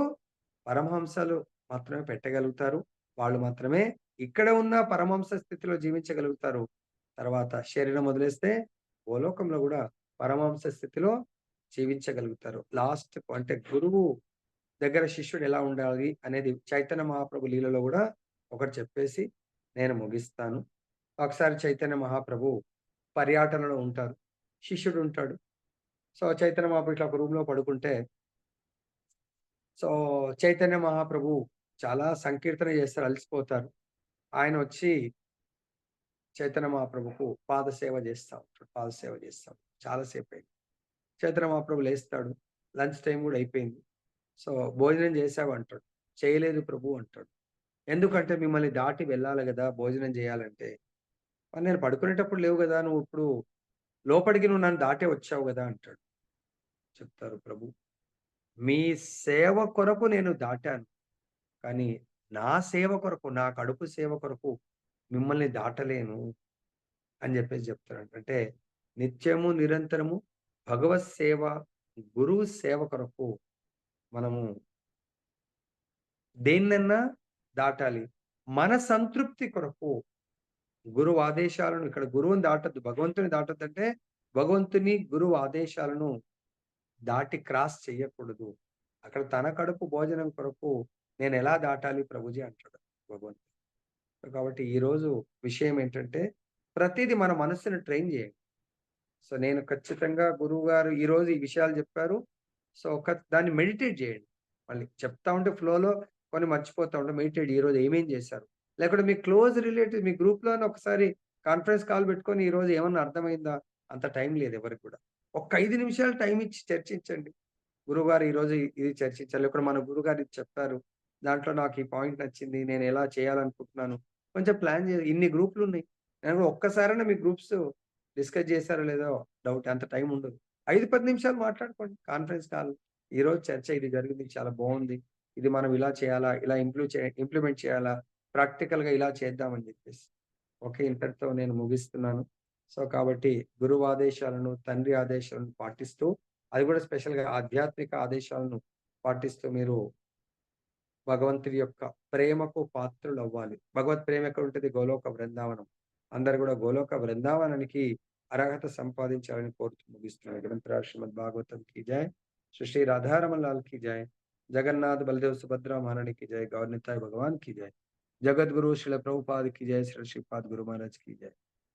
పరమహంసలు మాత్రమే పెట్టగలుగుతారు. వాళ్ళు మాత్రమే ఇక్కడ ఉన్న పరమహంస స్థితిలో జీవించగలుగుతారు. తర్వాత శరీరం వదిలేస్తే భూలోకంలో గూడా పరమహంస స్థితిలో జీవించగలుగుతారు. లాస్ట్‌కు అంటే గురువు దగ్గర శిష్యుడు ఎలా ఉండాలి అనేది చైతన్య మహాప్రభు లీలలో గూడా ఒకటి చెప్పేసి నేను ముగిస్తాను. ఒకసారి చైతన్య మహాప్రభు పర్యటనలో ఉంటారు. శిష్యుడు ఉంటాడు. సో, చైతన్య మహాప్రభు ఇట్లా ఒక రూమ్‌లో పడుకుంటే, సో, చైతన్య మహాప్రభు చాలా సంకీర్తన చేస్తారు, అలసిపోతారు. ఆయనొచ్చి చైతన్య మహాప్రభుకు పాదసేవ చేస్తా ఉంటాడు. పాదసేవ చేస్తాం. చాలా సేపయింది. చైతన్య మహాప్రభు లేస్తాడు. లంచ్ టైమ్ గూడా అయిపోయింది. సో, "భోజనం చేశావా?" అంటాడు. "చేయలేదు ప్రభు" అంటాడు. "ఎందుకంటే మిమ్మల్ని దాటి వెళ్ళాలి గదా! భోజనం చేయాలంటే." "మరి నేను పడుకునేటప్పుడు లేవు గదా! నువ్విప్పుడు లోపలికి నువ్వు నన్ను దాటే వచ్చావు గదా!" అంటాడు. చెప్తారు ప్రభు, "మీ సేవ కొరకు నేను దాటాను. కానీ నా సేవ కొరకు, నా కడుపు సేవ కొరకు మిమ్మల్ని దాటలేను" అని జెప్పేసి చెప్తాడంట. అంటే నిత్యము, నిరంతరము భగవత్ సేవ, గురువు సేవ కొరకు మనము దేన్నన్నా దాటాలి. మన సంతృప్తి కొరకు గురువు ఆదేశాలను, ఇక్కడ గురువుని దాటొద్దు, భగవంతుని దాటొద్దంటే భగవంతుని, గురువు ఆదేశాలను దాటి క్రాస్ చెయ్యకూడదు. అక్కడ తన కడుపు భోజనం కొరకు నేను ఎలా దాటాలి ప్రభుజీ అంటాడు భగవంతుడు. కాబట్టి ఈరోజు విషయం ఏంటంటే ప్రతిదీ మన మనస్సుని ట్రైన్ చేయండి. సో నేను ఖచ్చితంగా గురువుగారు ఈరోజు ఈ విషయాలు చెప్పారు. సో దాన్ని మెడిటేట్ చేయండి. మళ్ళీ చెప్తా ఉంటే ఫ్లోలో కొన్ని మర్చిపోతా ఉంటే మెడిటేట్ ఈరోజు ఏమేం చేశారు? లేకుంటే మీ క్లోజ్ రిలేటివ్ మీ గ్రూప్‌లోనే ఒకసారి కాన్ఫరెన్స్ కాల్ పెట్టుకొని ఈరోజు ఏమన్నా అర్థమైందా? అంత టైం లేదు ఎవరికి కూడా. ఒక్క 5 నిమిషాలు టైం ఇచ్చి చర్చించండి. గురువుగారు ఈరోజు ఇది చర్చించాలి. లేకుంటే మన గురువుగారు ఇది చెప్పారు. దాంట్లో నాకు ఈ పాయింట్ నచ్చింది. నేను ఎలా చేయాలనుకుంటున్నాను. కొంచెం ప్లాన్ ఇన్ని గ్రూప్‌లున్నాయి. నేను కూడా ఒక్కసారైనా మీ గ్రూప్స్ డిస్కస్ చేశారో లేదో డౌట్. అంత టైం ఉండదు. 5, 10 నిమిషాలు మాట్లాడుకోండి. Conference call. ఈరోజు చర్చ ఇది జరిగింది. చాలా బావుంది. ఇది మనం ఇలా చేయాలా? ఇలా ఇంప్లిమెంట్ చేయాలా? ప్రాక్టికల్‌గా ఇలా చేద్దామని చెప్పేసి. ఓకే. ఇంతటితో నేను ముగిస్తున్నాను. సో, కాబట్టి గురువు ఆదేశాలను, తండ్రి ఆదేశాలను పాటిస్తూ, అది కూడా స్పెషల్‌గా ఆధ్యాత్మిక ఆదేశాలను పాటిస్తూ మీరు భగవంతుడి యొక్క ప్రేమకు పాత్రులవ్వాలి. భగవత్ ప్రేమ ఎక్కడుంటది? గోలోక బృందావనం. అందరూ గూడా గోలోక బృందావనానికి అర్హత సంపాదించాలని కోరుతూ ముగిస్తున్నాను. గ్రంథరాజ్ శ్రీమద్ భాగవతం की जय, श्री श्री राधा रमन लाल की जय, जगन्नाथ बलदेव सुभद्रा महारानी की जय, गौर निताई भगवान की जय, जगत गुरु श्रील प्रभुपाद की जय, श्री श्रीपाद गुरु महाराज की जय।